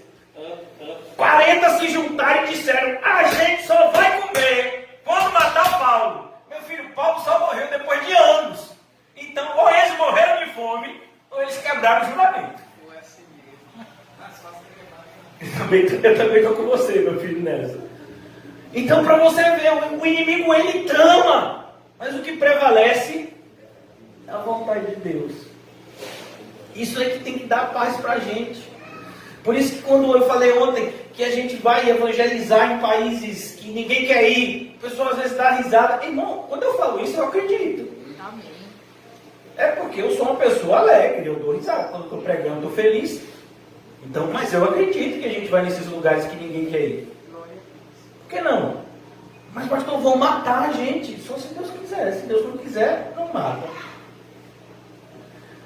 40 se juntaram e disseram, a gente só vai comer quando matar Paulo. Meu filho, Paulo só morreu depois de anos. Então, ou eles morreram de fome, ou eles quebraram o juramento. Eu também estou com você, meu filho, nessa. Então, para você ver, o inimigo, ele trama. Mas o que prevalece é a vontade de Deus. Isso é que tem que dar paz para a gente. Por isso que quando eu falei ontem que a gente vai evangelizar em países que ninguém quer ir, o pessoal às vezes dá risada. Irmão, quando eu falo isso, eu acredito. Amém. É porque eu sou uma pessoa alegre, eu dou risada. Quando eu estou pregando, estou feliz. Então, mas eu acredito que a gente vai nesses lugares que ninguém quer ir. Por que não? Mas pastor, vão matar a gente. Só se Deus quiser. Se Deus não quiser, não mata.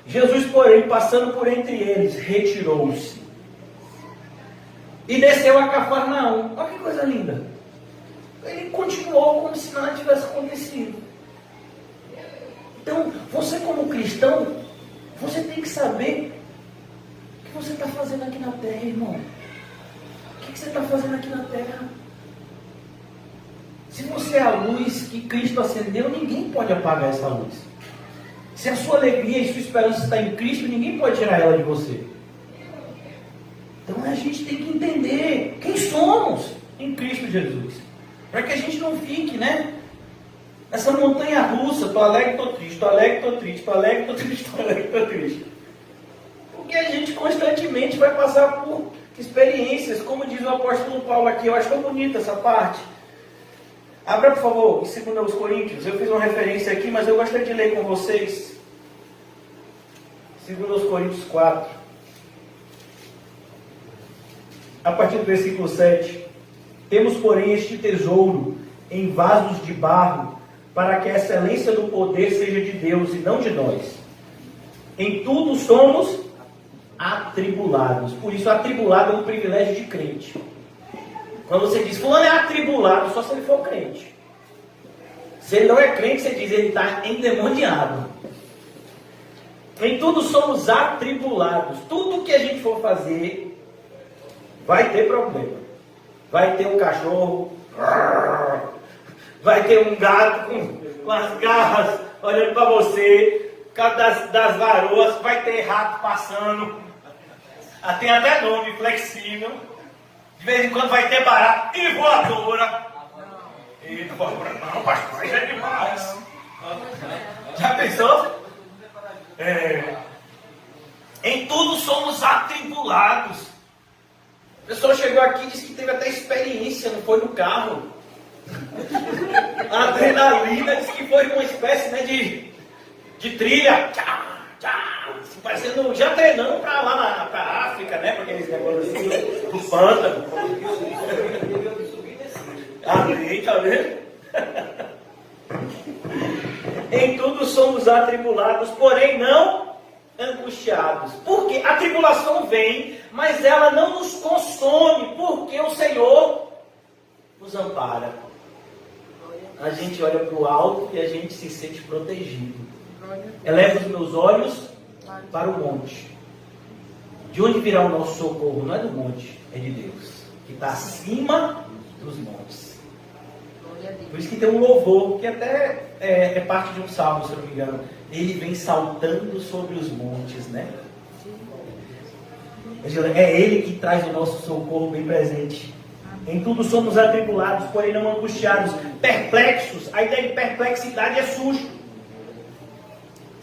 Jesus, porém, passando por entre eles, retirou-se e desceu a Cafarnaum. Olha que coisa linda. Ele continuou como se nada tivesse acontecido. Então, você como cristão, você tem que saber o que você está fazendo aqui na terra, irmão. O que você está fazendo aqui na terra? Se você é a luz que Cristo acendeu, ninguém pode apagar essa luz. Se a sua alegria e sua esperança está em Cristo, ninguém pode tirar ela de você. Então a gente tem que entender quem somos em Cristo Jesus. Para que a gente não fique, essa montanha russa, estou alegre, estou triste, estou alegre, estou triste, estou alegre, estou triste, estou alegre, estou triste. Porque a gente constantemente vai passar por experiências, como diz o apóstolo Paulo aqui, eu acho tão bonita essa parte. Abra, por favor, em 2 Coríntios, eu fiz uma referência aqui, mas eu gostaria de ler com vocês. 2 Coríntios 4. A partir do versículo 7. Temos, porém, este tesouro em vasos de barro, para que a excelência do poder seja de Deus e não de nós. Em tudo somos atribulados. Por isso, atribulado é um privilégio de crente. Quando você diz, fulano é atribulado, só se ele for crente. Se ele não é crente, você diz, ele está endemoniado. Em tudo somos atribulados. Tudo que a gente for fazer, vai ter problema. Vai ter um cachorro, vai ter um gato com as garras olhando para você, das varoas, vai ter rato passando. Tem até nome, flexível. De vez em quando vai ter barato e voadora. E não, pastor, isso é demais. Já pensou? Em tudo somos atribulados. A pessoa chegou aqui e disse que teve até experiência, não foi no carro. A adrenalina disse que foi uma espécie de trilha. Assim, parecendo, já treinando para lá pra África, para aqueles negócios assim, do pântano. Amém, tá vendo? Em tudo somos atribulados, porém não angustiados. Porque a tribulação vem, mas ela não nos consome, porque o Senhor nos ampara. A gente olha para o alto e a gente se sente protegido. Elevo os meus olhos para o monte. De onde virá o nosso socorro? Não é do monte, é de Deus, que está acima dos montes. Por isso que tem um louvor, que até é parte de um salmo, se eu não me engano. Ele vem saltando sobre os montes, É Ele que traz o nosso socorro bem presente. Em tudo somos atribulados, porém não angustiados, perplexos. A ideia de perplexidade é susto.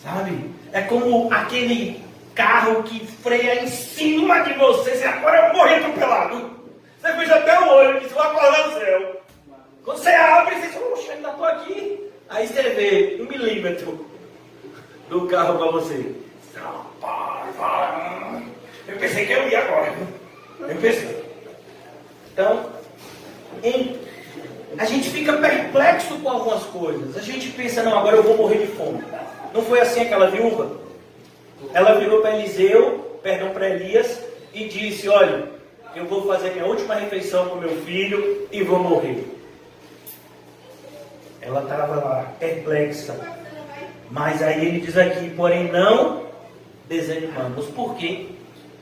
Sabe? É como aquele carro que freia em cima de você. Você agora eu morri atropelado. Você fez até o olho, que você vai acordar no céu. Quando você abre, você diz, oxe, ainda estou aqui. Aí você vê 1 milímetro do carro para você. Eu pensei que eu ia agora. Eu pensei. Então, a gente fica perplexo com algumas coisas. A gente pensa, não, agora eu vou morrer de fome. Não foi assim aquela viúva? Ela virou para Eliseu, perdão, para Elias, e disse, olha, eu vou fazer minha última refeição com meu filho e vou morrer. Ela estava lá, perplexa. Mas aí ele diz aqui, porém não desanimamos. Por quê?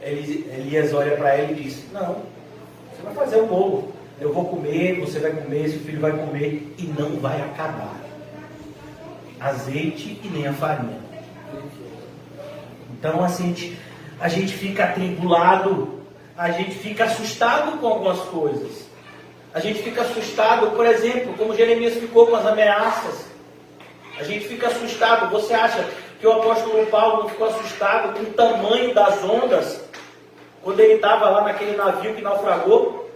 Elias olha para ela e diz, não, você vai fazer o bolo. Eu vou comer, você vai comer, seu filho vai comer e não vai acabar. Azeite e nem a farinha. Então assim, a gente fica atribulado, a gente fica assustado com algumas coisas. A gente fica assustado, por exemplo, como Jeremias ficou com as ameaças. A gente fica assustado. Você acha que o apóstolo Paulo não ficou assustado com o tamanho das ondas quando ele estava lá naquele navio que naufragou?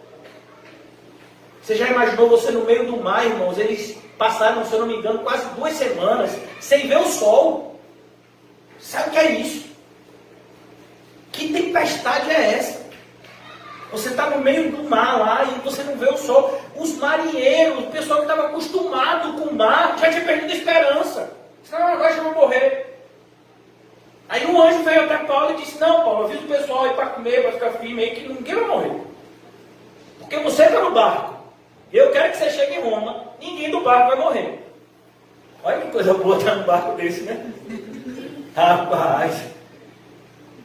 Você já imaginou você no meio do mar, irmãos? Eles passaram, se eu não me engano, quase 2 semanas sem ver o sol. Sabe o que é isso? Que tempestade é essa? Você está no meio do mar lá e você não vê o sol. Os marinheiros, o pessoal que estava acostumado com o mar, já tinha perdido a esperança. Disse, não, agora eu vou morrer. Aí um anjo veio até Paulo e disse, não, Paulo, avisa o pessoal aí para comer, para ficar firme aí, que ninguém vai morrer. Porque você está no barco. Eu quero que você chegue em Roma, ninguém do barco vai morrer. Olha que coisa boa estar no barco desse, né? Rapaz.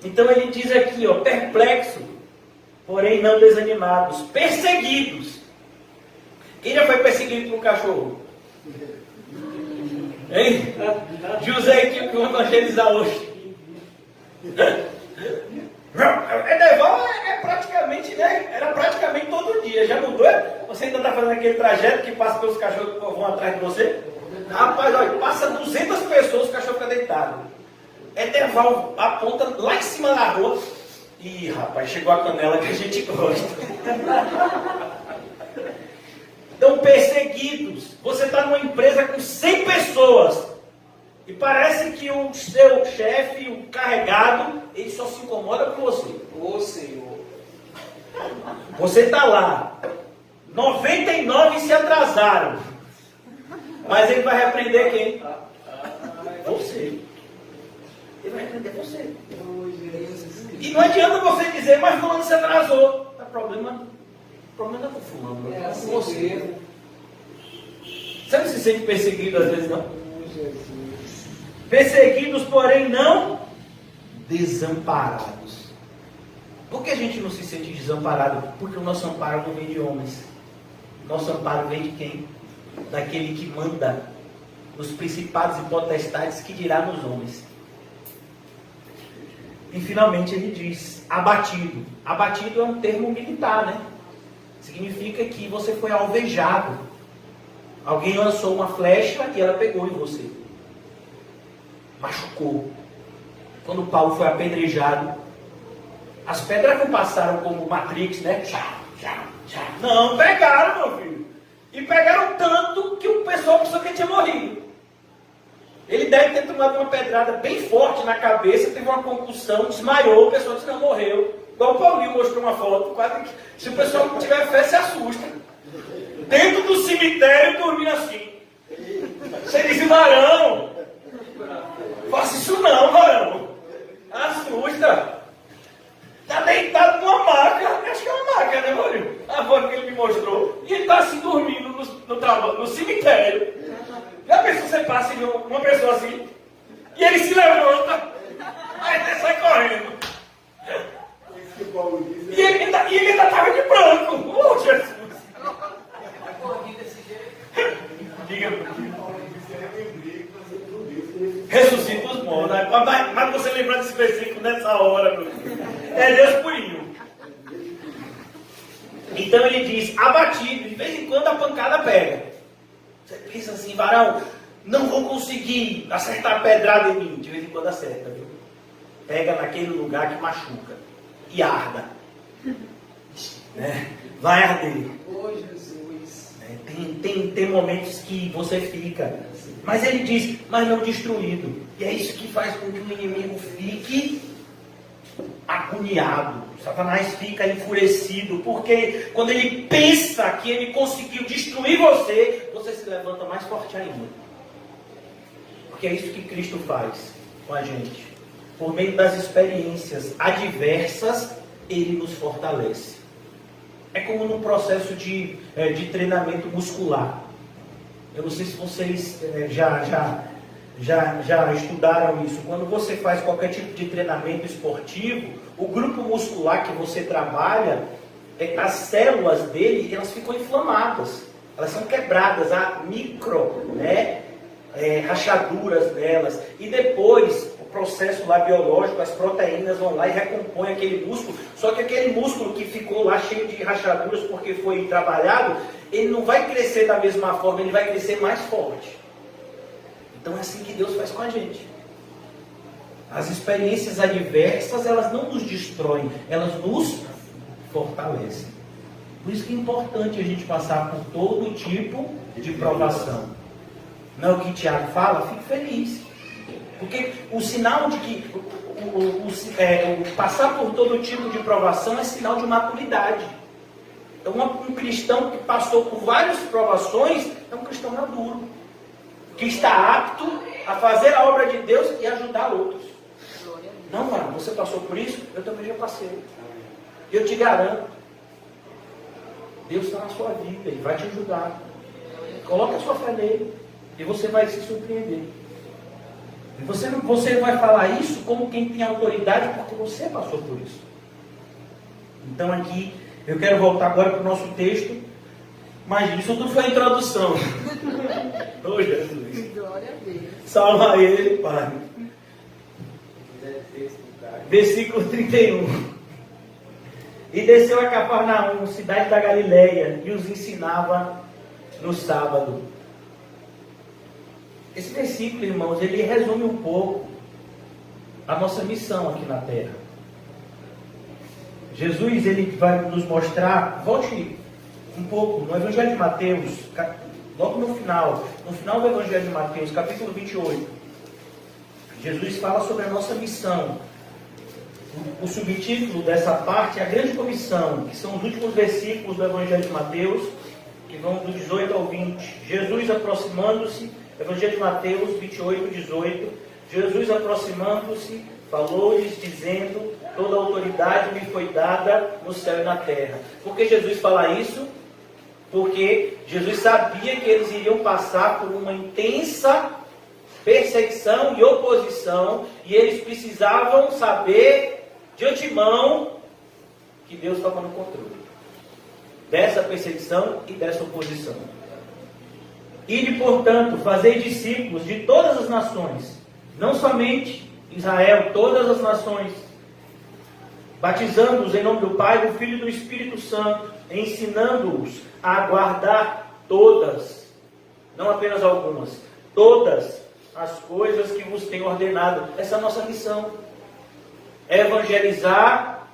Então ele diz aqui, ó, perplexo, porém não desanimados, perseguidos. Quem já foi perseguido por um cachorro? Hein? José que eu vou evangelizar hoje. Edeval é praticamente, né? Era praticamente todo dia. Já mudou? Você ainda está fazendo aquele trajeto que passa pelos cachorros que vão atrás de você? Rapaz, olha, passa 200 pessoas, o cachorro fica deitado. Edeval aponta lá em cima da rua. Ih, rapaz, chegou a canela que a gente gosta. Então, perseguidos. Você está numa empresa com 100 pessoas. E parece que o seu chefe, o carregado, ele só se incomoda com você. Ô Senhor. Você está lá. 99 se atrasaram. Mas ele vai repreender quem? Você. Ele vai repreender você. E não adianta você dizer, mas fulano se atrasou. O problema não é com fulano, é com você. Você não se sente perseguido às vezes, não? Perseguidos, porém não desamparados. Por que a gente não se sente desamparado? Porque o nosso amparo não vem de homens. Nosso amparo vem de quem? Daquele que manda nos principados e potestades, que dirá nos homens. E finalmente ele diz, abatido. Abatido é um termo militar, né? Significa que você foi alvejado. Alguém lançou uma flecha e ela pegou em você. Machucou. Quando Paulo foi apedrejado, as pedras não passaram como Matrix, né? Não, pegaram, meu filho. E pegaram tanto que o pessoal pensou que ele tinha morrido. Ele deve ter tomado uma pedrada bem forte na cabeça, teve uma concussão, desmaiou, o pessoal disse, não, morreu. Igual o Paulinho mostrou uma foto, quase que, se o pessoal não tiver fé, se assusta. Dentro do cemitério, dormindo assim. Você diz, varão, faça isso não, varão. Assusta. Está deitado numa maca, acho que é uma maca, né, Maurinho? A foto que ele me mostrou. E ele está assim, dormindo no cemitério. Já pensou você passa e uma pessoa assim, e ele se levanta, aí você sai correndo. E ele ainda estava de branco. Oh, Jesus! Diga. Ressuscita os mortos. Mas você lembrar desse versículo nessa hora, meu filho. É Deus purinho. Então ele diz, abatido, de vez em quando a pancada pega. Você pensa assim, varão, não vou conseguir acertar a pedrada em mim. De vez em quando acerta, viu? Pega naquele lugar que machuca e arda. Né? Vai arder. Oh, Jesus. Tem momentos que você fica. Mas ele diz, mas não destruído. E é isso que faz com que o inimigo fique agoniado. Satanás fica enfurecido. Porque quando ele pensa que ele conseguiu destruir você, você se levanta mais forte ainda. Porque é isso que Cristo faz com a gente. Por meio das experiências adversas, ele nos fortalece. É como num processo de treinamento muscular. Eu não sei se vocês já estudaram isso. Quando você faz qualquer tipo de treinamento esportivo, o grupo muscular que você trabalha, as células dele, elas ficam inflamadas. Elas são quebradas, há rachaduras delas. E depois, o processo lá biológico, as proteínas vão lá e recompõem aquele músculo. Só que aquele músculo que ficou lá cheio de rachaduras porque foi trabalhado, ele não vai crescer da mesma forma, ele vai crescer mais forte. Então é assim que Deus faz com a gente. As experiências adversas, elas não nos destroem, elas nos fortalecem. Por isso que é importante a gente passar por todo tipo de provação. Não é o que Tiago fala? Fique feliz. Porque o sinal de que passar por todo tipo de provação é sinal de maturidade. Então, um cristão que passou por várias provações é um cristão maduro, que está apto a fazer a obra de Deus e ajudar outros. Não, mano, você passou por isso? Eu também já passei. Eu te garanto, Deus está na sua vida, Ele vai te ajudar. Coloque a sua fé nele e você vai se surpreender. E você vai falar isso como quem tem autoridade, porque você passou por isso. Então aqui, eu quero voltar agora para o nosso texto. Mas isso tudo foi a introdução. Oh, Jesus. Glória a Deus. Salva ele, Pai. Versículo 31. E desceu a Cafarnaum, cidade da Galileia, e os ensinava no sábado. Esse versículo, irmãos, ele resume um pouco a nossa missão aqui na terra. Jesus, ele vai nos mostrar, volte um pouco no Evangelho de Mateus, logo no final do Evangelho de Mateus, capítulo 28. Jesus fala sobre a nossa missão. O subtítulo dessa parte é a grande comissão, que são os últimos versículos do Evangelho de Mateus, que vão do 18 ao 20. Jesus aproximando-se, Evangelho de Mateus 28, 18. Jesus aproximando-se, falou-lhes dizendo: toda a autoridade me foi dada no céu e na terra. Por que Jesus fala isso? Porque Jesus sabia que eles iriam passar por uma intensa perseguição e oposição, e eles precisavam saber de antemão que Deus estava no controle dessa perseguição e dessa oposição. Ide, portanto, fazei discípulos de todas as nações, não somente Israel, todas as nações, batizando-os em nome do Pai, do Filho e do Espírito Santo, ensinando-os a guardar todas, não apenas algumas, todas as coisas que vos tenho ordenado. Essa é a nossa missão. É evangelizar,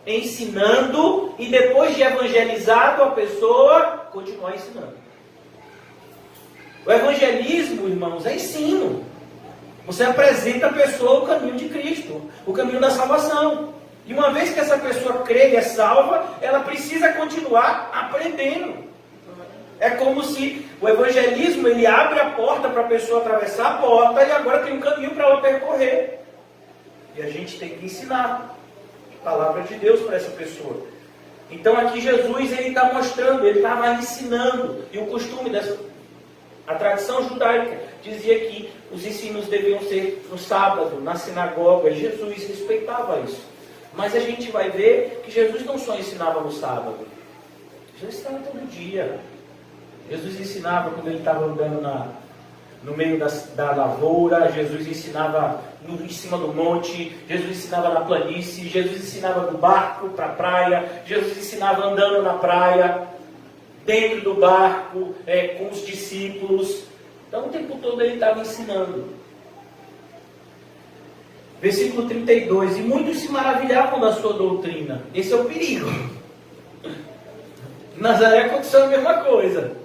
ensinando, e depois de evangelizado a pessoa, continuar ensinando. O evangelismo, irmãos, é ensino. Você apresenta a pessoa o caminho de Cristo, o caminho da salvação. E uma vez que essa pessoa crê e é salva, ela precisa continuar aprendendo. É como se o evangelismo, ele abre a porta para a pessoa atravessar a porta, e agora tem um caminho para ela percorrer. E a gente tem que ensinar a palavra de Deus para essa pessoa. Então aqui Jesus, ele está mostrando, ele estava ensinando. E o costume a tradição judaica dizia que os ensinos deviam ser no sábado, na sinagoga. E Jesus respeitava isso. Mas a gente vai ver que Jesus não só ensinava no sábado. Jesus ensinava todo dia. Jesus ensinava quando ele estava andando no meio da lavoura. Jesus ensinava em cima do monte. Jesus ensinava na planície. Jesus ensinava do barco para a praia. Jesus ensinava andando na praia, dentro do barco, com os discípulos. Então o tempo todo ele estava ensinando. Versículo 32, e muitos se maravilhavam da sua doutrina. Esse é o perigo. Em Nazaré aconteceu a mesma coisa.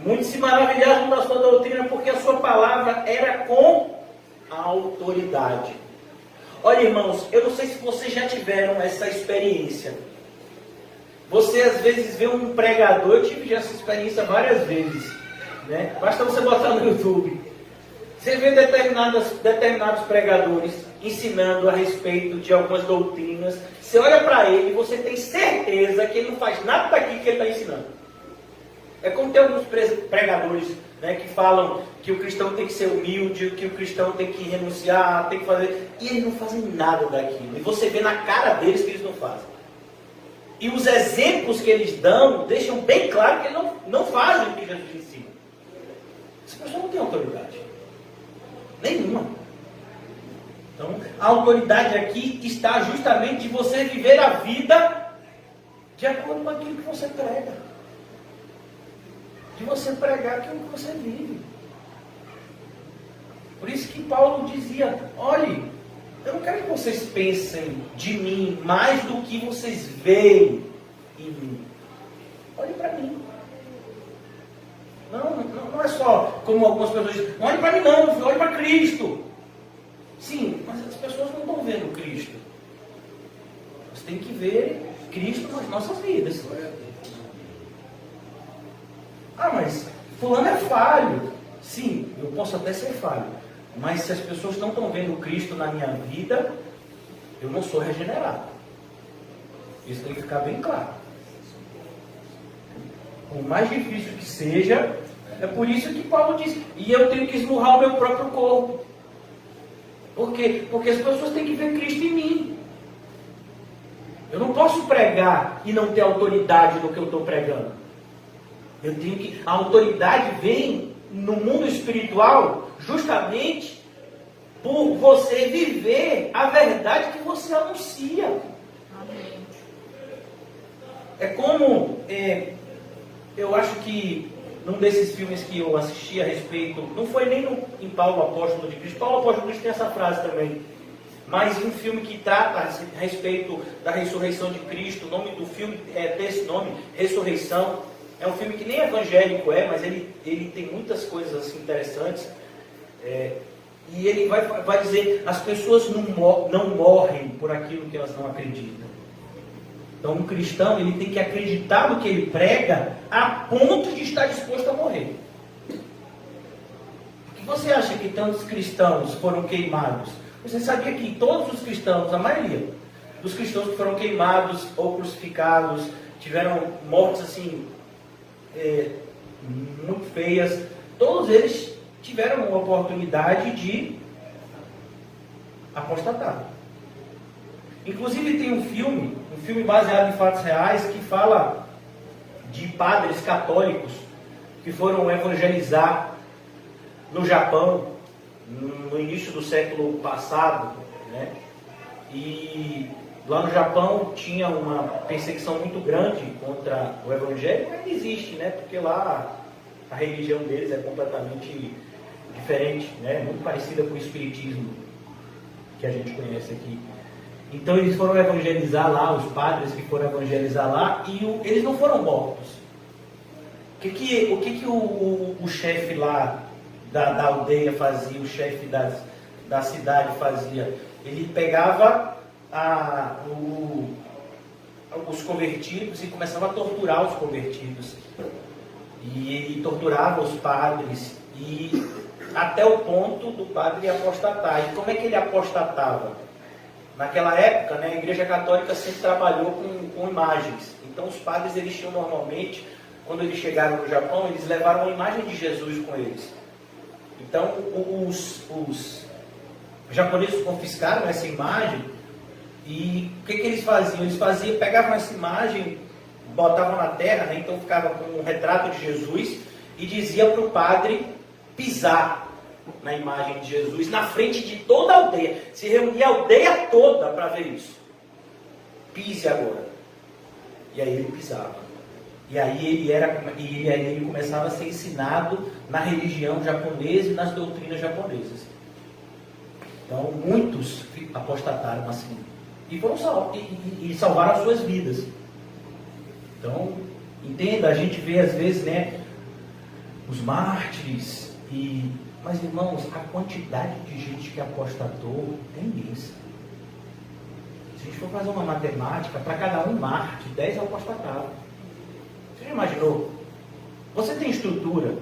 Muitos se maravilhavam da sua doutrina porque a sua palavra era com autoridade. Olha, irmãos, eu não sei se vocês já tiveram essa experiência. Você às vezes vê um pregador, eu tive essa experiência várias vezes, né? Basta você botar no YouTube. Você vê determinados pregadores ensinando a respeito de algumas doutrinas. Você olha para ele e você tem certeza que ele não faz nada daquilo que ele está ensinando. É como tem alguns pregadores, né, que falam que o cristão tem que ser humilde, que o cristão tem que renunciar, tem que fazer... E eles não fazem nada daquilo. E você vê na cara deles que eles não fazem. E os exemplos que eles dão deixam bem claro que eles não fazem o que Jesus ensina. Essa pessoa não tem autoridade. Nenhuma. Então, a autoridade aqui está justamente de você viver a vida de acordo com aquilo que você prega. De você pregar aquilo que você vive. Por isso que Paulo dizia, olhe, eu não quero que vocês pensem de mim mais do que vocês veem em mim. Olhe para mim. Não é só como algumas pessoas dizem, não olhe para mim não, olhe para Cristo. Sim, mas as pessoas não estão vendo Cristo. Você tem que ver Cristo nas nossas vidas. Ah, mas fulano é falho. Sim, eu posso até ser falho. Mas se as pessoas não estão vendo Cristo na minha vida, eu não sou regenerado. Isso tem que ficar bem claro. Por mais difícil que seja, é por isso que Paulo diz, e eu tenho que esmurrar o meu próprio corpo. Por quê? Porque as pessoas têm que ver Cristo em mim. Eu não posso pregar e não ter autoridade no que eu estou pregando. Eu tenho que... A autoridade vem no mundo espiritual justamente por você viver a verdade que você anuncia. Amém. É como... eu acho que num desses filmes que eu assisti a respeito, não foi nem em Paulo Apóstolo de Cristo, Paulo Apóstolo de Cristo tem essa frase também, mas um filme que trata a respeito da ressurreição de Cristo, o nome do filme tem esse nome, Ressurreição, é um filme que nem evangélico mas ele tem muitas coisas assim, interessantes, e ele vai dizer, as pessoas não morrem por aquilo que elas não acreditam. Então um cristão ele tem que acreditar no que ele prega a ponto de estar disposto a morrer. Por que você acha que tantos cristãos foram queimados? Você sabia que todos os cristãos, a maioria dos cristãos que foram queimados ou crucificados, tiveram mortes assim, muito feias, todos eles tiveram uma oportunidade de apostatar. Inclusive tem um filme baseado em fatos reais que fala de padres católicos que foram evangelizar no Japão no início do século passado, né? E lá no Japão tinha uma perseguição muito grande contra o evangelho, mas existe, né? Porque lá a religião deles é completamente diferente, né? Muito parecida com o espiritismo que a gente conhece aqui. Então eles foram evangelizar lá, os padres que foram evangelizar lá, e eles não foram mortos. O que o chefe lá da aldeia fazia, o chefe da cidade fazia? Ele pegava os convertidos e começava a torturar os convertidos. E ele torturava os padres, e até o ponto do padre apostatar. E como é que ele apostatava? Naquela época, né, a Igreja Católica sempre trabalhou com imagens. Então os padres, eles tinham normalmente, quando eles chegaram no Japão, eles levaram a imagem de Jesus com eles. Então os japoneses confiscaram essa imagem, e o que eles faziam? Eles pegavam essa imagem, botavam na terra, né, então ficava com um retrato de Jesus, e dizia para o padre pisar na imagem de Jesus, na frente de toda a aldeia. Se reunia a aldeia toda para ver isso. Pise agora. E aí ele pisava. E aí ele começava a ser ensinado na religião japonesa e nas doutrinas japonesas. Então muitos apostataram assim. E foram salvaram as suas vidas. Então, entenda, a gente vê às vezes, né, os mártires, mas irmãos, a quantidade de gente que apostatou é imensa. Se a gente for fazer uma matemática, para cada um mártir, 10 apostataram. Você já imaginou? Você tem estrutura?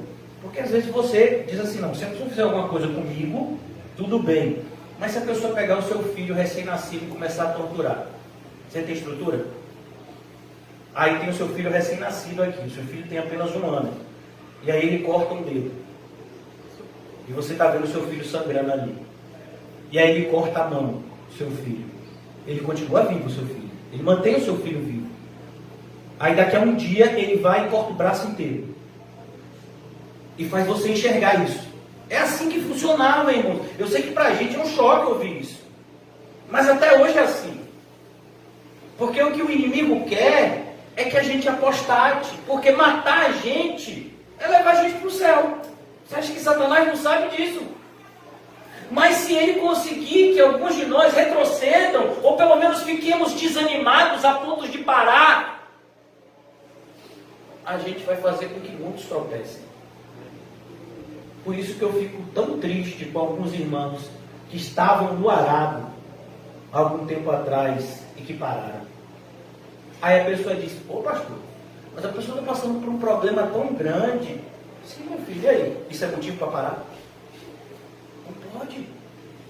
Porque às vezes você diz assim, não, se a pessoa fizer alguma coisa comigo, tudo bem. Mas se a pessoa pegar o seu filho recém-nascido e começar a torturar, você tem estrutura? Aí tem o seu filho recém-nascido aqui, o seu filho tem apenas 1 ano. E aí ele corta um dedo. E você está vendo o seu filho sangrando ali. E aí ele corta a mão do seu filho. Ele continua vivo, o seu filho. Ele mantém o seu filho vivo. Aí daqui a um dia ele vai e corta o braço inteiro. E faz você enxergar isso. É assim que funcionava, irmão. Eu sei que pra gente é um choque ouvir isso. Mas até hoje é assim. Porque o que o inimigo quer é que a gente apostate. Porque matar a gente é levar a gente para o céu. Você acha que Satanás não sabe disso? Mas se ele conseguir que alguns de nós retrocedam, ou pelo menos fiquemos desanimados a ponto de parar, a gente vai fazer com que muitos tropecem. Por isso que eu fico tão triste com alguns irmãos que estavam no arado há algum tempo atrás e que pararam. Aí a pessoa diz, ô pastor, mas a pessoa está passando por um problema tão grande. Sim, meu filho, e aí? Isso é motivo para parar? Não pode.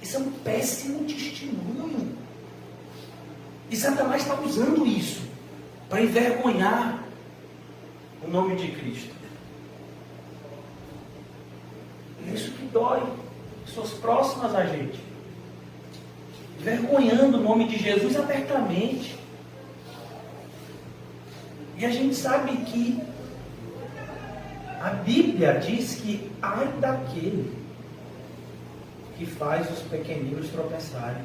Isso é um péssimo testemunho. E Satanás está usando isso para envergonhar o nome de Cristo. Isso que dói. Pessoas próximas a gente. Envergonhando o nome de Jesus abertamente. E a gente sabe que a Bíblia diz que ai daquele que faz os pequeninos tropeçarem.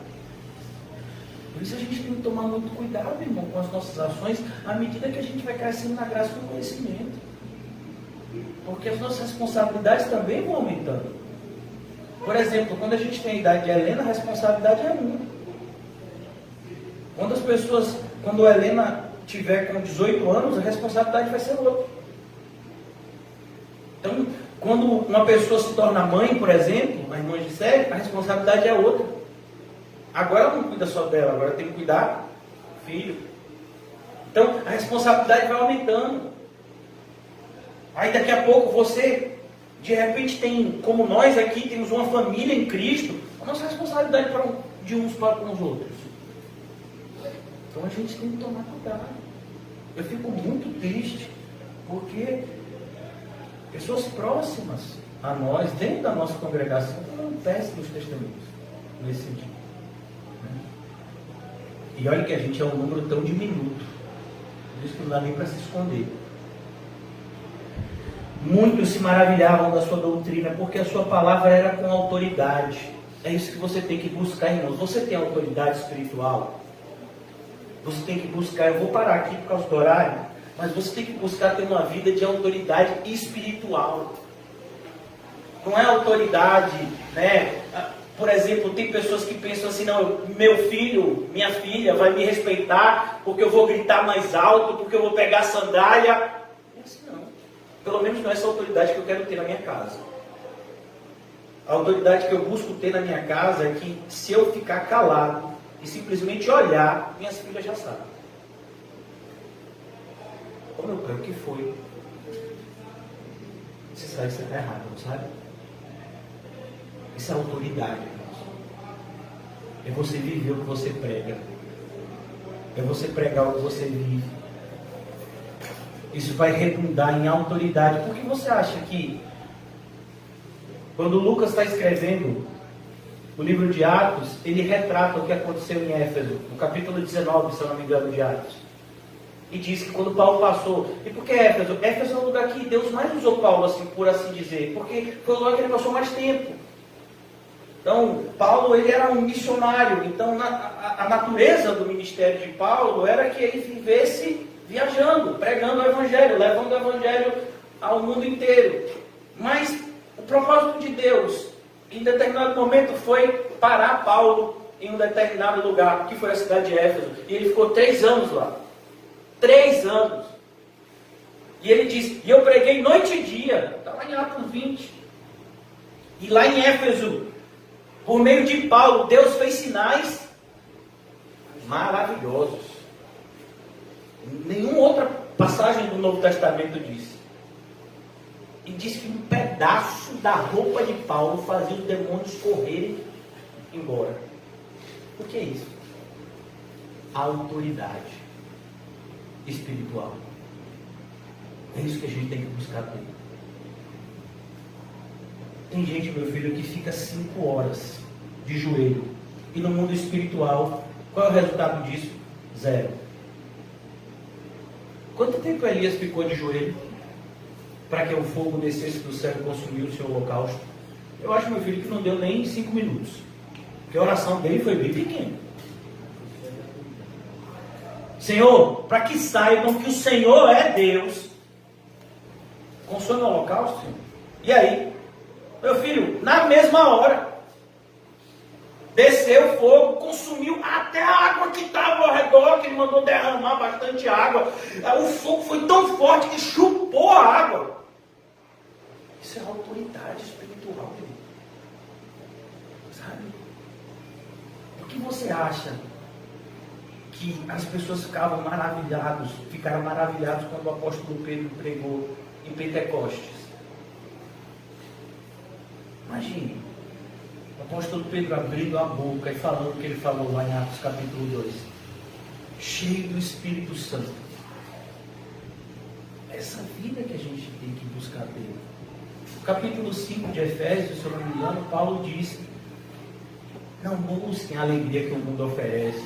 Por isso a gente tem que tomar muito cuidado, irmão, com as nossas ações, à medida que a gente vai crescendo na graça do conhecimento. Porque as nossas responsabilidades também vão aumentando. Por exemplo, quando a gente tem a idade de Helena, a responsabilidade é uma. Quando a Helena tiver com 18 anos, a responsabilidade vai ser outra. Então, quando uma pessoa se torna mãe, por exemplo, a irmã Gisele, a responsabilidade é outra. Agora ela não cuida só dela, agora tem que cuidar do filho. Então, a responsabilidade vai aumentando. Aí daqui a pouco você, de repente tem, como nós aqui, temos uma família em Cristo, a nossa responsabilidade de uns para com os outros. Então a gente tem que tomar cuidado. Eu fico muito triste, porque pessoas próximas a nós, dentro da nossa congregação, estão dando péssimos testemunhos nesse sentido. E olha que a gente é um número tão diminuto, por isso que não dá nem para se esconder. Muitos se maravilhavam da sua doutrina, porque a sua palavra era com autoridade. É isso que você tem que buscar, irmãos. Você tem autoridade espiritual. Você tem que buscar, eu vou parar aqui por causa do horário, mas você tem que buscar ter uma vida de autoridade espiritual. Não é autoridade, né? Por exemplo, tem pessoas que pensam assim, não, meu filho, minha filha vai me respeitar porque eu vou gritar mais alto, porque eu vou pegar a sandália. Não é assim não. Pelo menos não é essa autoridade que eu quero ter na minha casa. A autoridade que eu busco ter na minha casa é que se eu ficar calado e simplesmente olhar, minhas filhas já sabem. Ô meu pai, o que foi? Você sabe que você está errado, não sabe? Isso é autoridade, irmãos. É você viver o que você prega. É você pregar o que você vive. Isso vai redundar em autoridade. Por que você acha que quando Lucas está escrevendo o livro de Atos, ele retrata o que aconteceu em Éfeso, no capítulo 19, se eu não me engano, de Atos. E diz que quando Paulo passou... E por que Éfeso? Éfeso é o lugar que Deus mais usou Paulo, assim, por assim dizer. Porque foi o lugar que ele passou mais tempo. Então, Paulo, ele era um missionário. Então, a natureza do ministério de Paulo era que ele vivesse viajando, pregando o Evangelho, levando o Evangelho ao mundo inteiro. Mas o propósito de Deus, em determinado momento, foi parar Paulo em um determinado lugar, que foi a cidade de Éfeso. E ele ficou 3 anos lá. 3 anos. E ele diz, e eu preguei noite e dia. Está lá em Atos 20. E lá em Éfeso, por meio de Paulo, Deus fez sinais maravilhosos. Nenhuma outra passagem do Novo Testamento diz. E diz que um pedaço da roupa de Paulo fazia os demônios correrem embora. O que é isso? A autoridade espiritual. É isso que a gente tem que buscar ter. Tem gente, meu filho, que fica 5 horas de joelho. E no mundo espiritual, qual é o resultado disso? 0. Quanto tempo Elias ficou de joelho para que o fogo descesse do céu e consumisse o seu holocausto? Eu acho, meu filho, que não deu nem 5 minutos. Porque a oração dele foi bem pequena. Senhor, para que saibam que o Senhor é Deus, consome o holocausto, Senhor. E aí? Meu filho, na mesma hora, desceu o fogo, consumiu até a água que estava ao redor, que ele mandou derramar bastante água. O fogo foi tão forte que chupou a água. Isso é autoridade espiritual, sabe? Por que você acha que as pessoas ficaram maravilhadas quando o apóstolo Pedro pregou em Pentecostes? Imagine, o apóstolo Pedro abrindo a boca e falando o que ele falou lá em Atos capítulo 2. Cheio do Espírito Santo. Essa vida que a gente tem que buscar ter. No capítulo 5 de Efésios, se eu não me engano, Paulo disse: não busquem a alegria que o mundo oferece.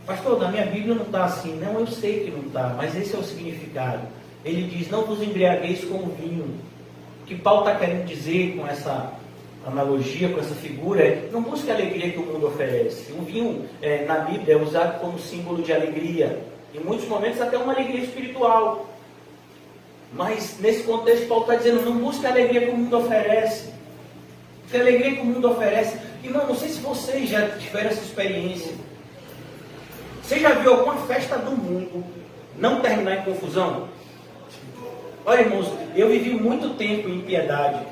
Pastor, na minha Bíblia não está assim. Não, eu sei que não está, mas esse é o significado. Ele diz, não vos embriagueis com o vinho. O que Paulo está querendo dizer com essa analogia, com essa figura, é não busque a alegria que o mundo oferece. O vinho, na Bíblia, é usado como símbolo de alegria. Em muitos momentos até uma alegria espiritual. Mas nesse contexto Paulo está dizendo, não busque a alegria que o mundo oferece. Porque a alegria que o mundo oferece... Irmão, não sei se vocês já tiveram essa experiência. Você já viu alguma festa do mundo não terminar em confusão? Olha, irmãos, eu vivi muito tempo em Piedade.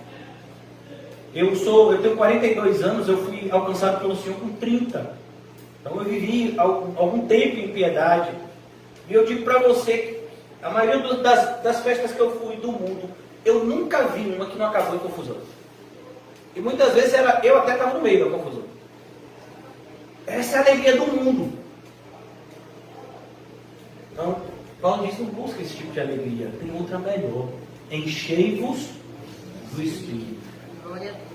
Eu tenho 42 anos, eu fui alcançado pelo Senhor com 30. Então eu vivi algum tempo em Piedade. E eu digo para você, a maioria das festas que eu fui do mundo, eu nunca vi uma que não acabou em confusão. E muitas vezes eu até estava no meio da confusão. Essa é a alegria do mundo. Então, Paulo diz, não busca esse tipo de alegria. Tem outra melhor. Enchei-vos do Espírito.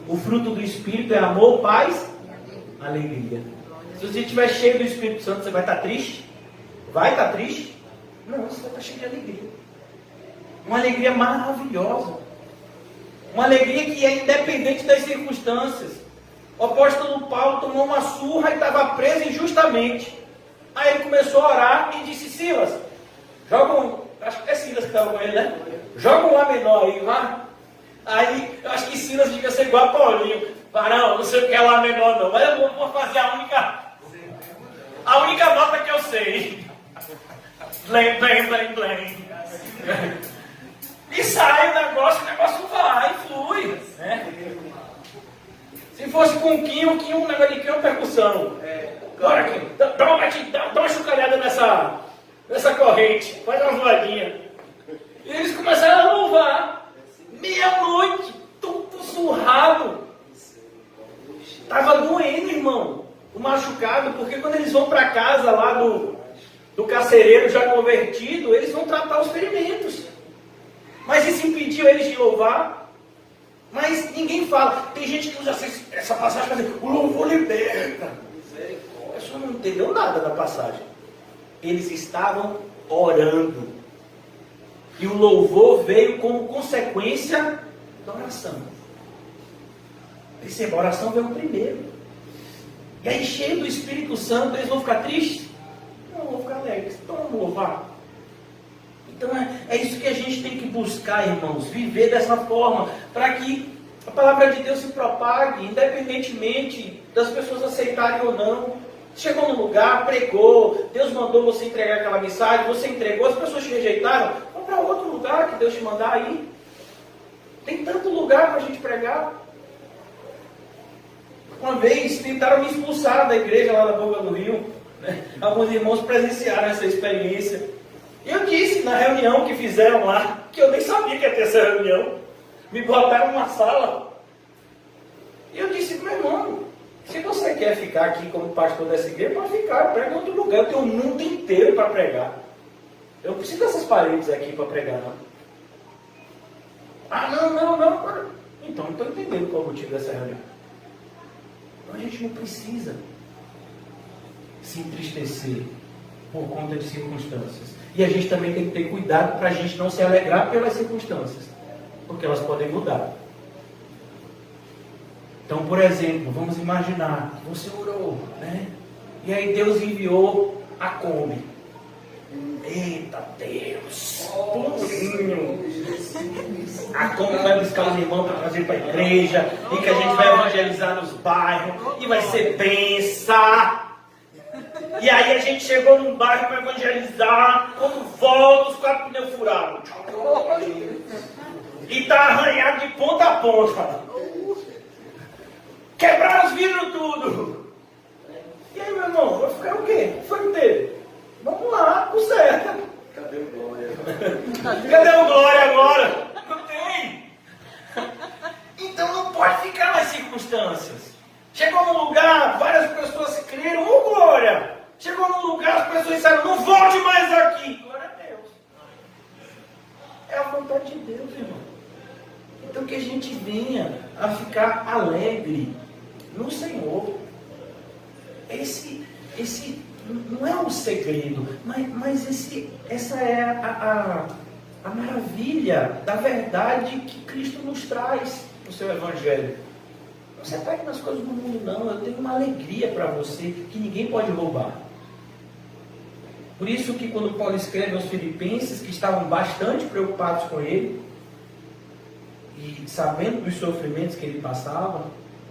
O fruto do Espírito é amor, paz, alegria. Se você estiver cheio do Espírito Santo, você vai estar triste? Vai estar triste? Não, você vai estar cheio de alegria. Uma alegria maravilhosa. Uma alegria que é independente das circunstâncias. O apóstolo Paulo tomou uma surra e estava preso injustamente. Aí ele começou a orar e disse, Silas, acho que é Silas que estava com ele, né? Joga um Lá menor aí, vá. Aí, eu acho que Silas devia ser igual a Paulinho. Não sei o que é Lá menor não, mas eu vou fazer a única nota que eu sei. Blém, blém, blém, blém. E sai o negócio vai, flui. Né? Se fosse com o Quinho, um negócio de Quinho é percussão. Bora, Quinho, dá uma chucalhada nessa corrente, faz uma voadinha. E eles começaram a louvar. Meia-noite, tudo surrado. Estava doendo, irmão, o machucado, porque quando eles vão para casa lá do carcereiro já convertido, eles vão tratar os ferimentos. Mas isso impediu eles de louvar. Mas ninguém fala. Tem gente que usa essa passagem para dizer, o louvor liberta. A pessoa não entendeu nada da passagem. Eles estavam orando. E o louvor veio como consequência da oração. Perceba, a oração veio primeiro. E aí, cheio do Espírito Santo, eles vão ficar tristes? Não, vão ficar alegres. Então vamos louvar. Então é isso que a gente tem que buscar, irmãos, viver dessa forma, para que a palavra de Deus se propague, independentemente das pessoas aceitarem ou não. Chegou no lugar, pregou, Deus mandou você entregar aquela mensagem, você entregou, as pessoas te rejeitaram, vão para outro lugar que Deus te mandar aí. Tem tanto lugar para a gente pregar. Uma vez tentaram me expulsar da igreja lá na Boca do Rio, né? Alguns irmãos presenciaram essa experiência. E eu disse na reunião que fizeram lá, que eu nem sabia que ia ter essa reunião. Me botaram numa sala. E eu disse, meu irmão, se você quer ficar aqui como pastor dessa igreja, pode ficar, prega em outro lugar. Eu tenho o mundo inteiro para pregar. Eu não preciso dessas paredes aqui para pregar, não. Ah, não. Então, não estou entendendo qual é o motivo dessa reunião. Então, a gente não precisa se entristecer por conta de circunstâncias. E a gente também tem que ter cuidado para a gente não se alegrar pelas circunstâncias, porque elas podem mudar. Então, por exemplo, vamos imaginar que você orou, né? E aí Deus enviou a Kombi. Eita Deus! A Kombi vai buscar os irmãos para trazer para a igreja, e que a gente vai evangelizar nos bairros, e vai ser benção. E aí a gente chegou num bairro para evangelizar, quando volta, os 4 pneus furados. E está arranhado de ponta a ponta. Quebraram os vidros tudo. E aí, meu irmão, vai ficar o quê? Foi o quê? Vamos lá, conserta. Cadê o Glória? Cadê o Glória agora? Não tem. Então não pode ficar nas circunstâncias. Chegou num lugar, várias pessoas creram, Glória. Chegou num lugar, as pessoas disseram, não volte mais aqui. Glória a Deus. É a vontade de Deus, irmão. Então que a gente venha a ficar alegre no Senhor. Esse não é um segredo, mas essa é a maravilha da verdade que Cristo nos traz no seu Evangelho. Não se apegue nas coisas do mundo, não. Eu tenho uma alegria para você que ninguém pode roubar. Por isso que quando Paulo escreve aos Filipenses, que estavam bastante preocupados com ele, e sabendo dos sofrimentos que ele passava,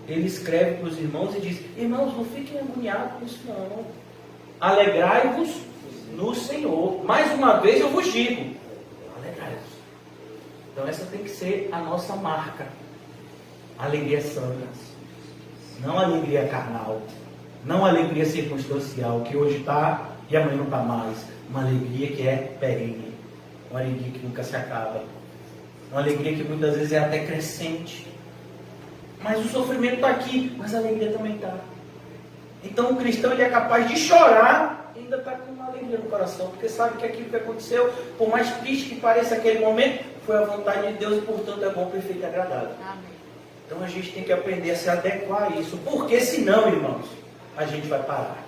ele escreve para os irmãos e diz, irmãos, não fiquem agoniados com isso não. Alegrai-vos no Senhor. Mais uma vez eu vos digo, alegrai-vos. Então essa tem que ser a nossa marca. Alegria santa. Não alegria carnal. Não alegria circunstancial, que hoje está e amanhã não está mais. Uma alegria que é perene. Uma alegria que nunca se acaba. Uma alegria que muitas vezes é até crescente. Mas o sofrimento está aqui, mas a alegria também está. Então o cristão ele é capaz de chorar e ainda está com uma alegria no coração, porque sabe que aquilo que aconteceu, por mais triste que pareça aquele momento, foi a vontade de Deus e portanto é bom, perfeito e agradável. Amém. Então a gente tem que aprender a se adequar a isso, porque senão, irmãos, a gente vai parar.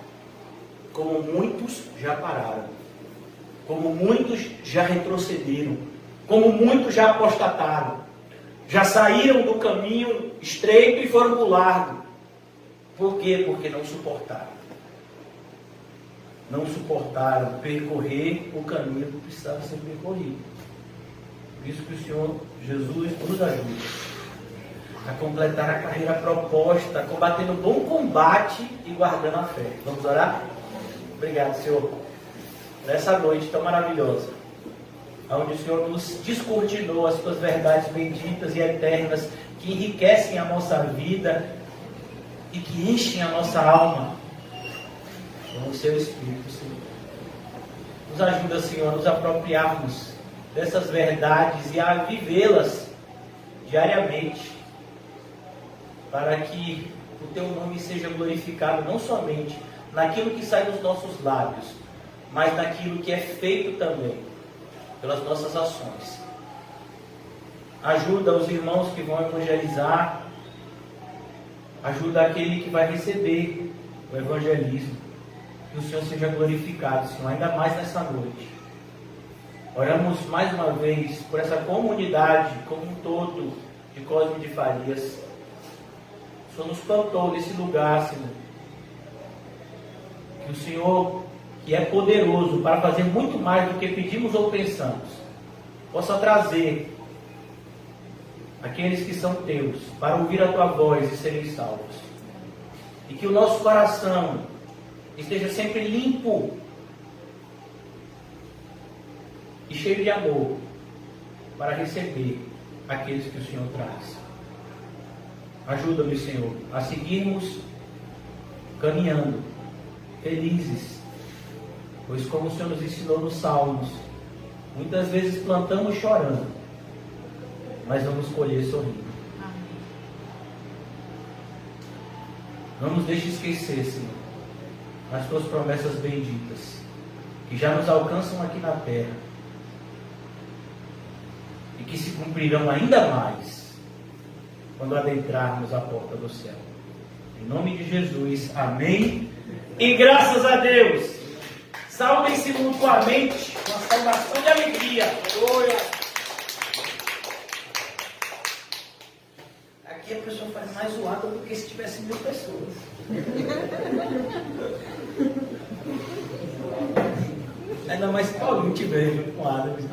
Como muitos já pararam. Como muitos já retrocederam. Como muitos já apostataram. Já saíram do caminho estreito e foram para o largo. Por quê? Porque não suportaram. Não suportaram percorrer o caminho que precisava ser percorrido. Por isso que o Senhor Jesus nos ajuda a completar a carreira proposta, combatendo o bom combate e guardando a fé. Vamos orar? Obrigado, Senhor, nessa noite tão maravilhosa, onde o Senhor nos descortinou as suas verdades benditas e eternas, que enriquecem a nossa vida e que enchem a nossa alma com o seu Espírito, Senhor. Nos ajuda, Senhor, a nos apropriarmos dessas verdades e a vivê-las diariamente, para que o Teu nome seja glorificado não somente naquilo que sai dos nossos lábios, mas naquilo que é feito também pelas nossas ações. Ajuda os irmãos que vão evangelizar, ajuda aquele que vai receber o evangelismo. Que o Senhor seja glorificado, Senhor, ainda mais nessa noite. Oramos mais uma vez por essa comunidade como um todo de Cosme de Farias. O Senhor nos plantou nesse lugar, Senhor. Que o Senhor que é poderoso para fazer muito mais do que pedimos ou pensamos, possa trazer aqueles que são teus para ouvir a tua voz e serem salvos. E que o nosso coração esteja sempre limpo e cheio de amor para receber aqueles que o Senhor traz. Ajuda-me, Senhor, a seguirmos caminhando felizes, pois como o Senhor nos ensinou nos Salmos, muitas vezes plantamos chorando, mas vamos colher sorrindo. Não nos deixe esquecer, Senhor, as tuas promessas benditas, que já nos alcançam aqui na terra, e que se cumprirão ainda mais, quando adentrarmos a porta do céu. Em nome de Jesus, amém. E graças a Deus, saudem-se mutuamente, uma saudação de alegria. Aleluia. Aqui a pessoa faz mais zoada do que se tivesse 1000 pessoas. Ainda mais que Paulinho tiver junto com Adams.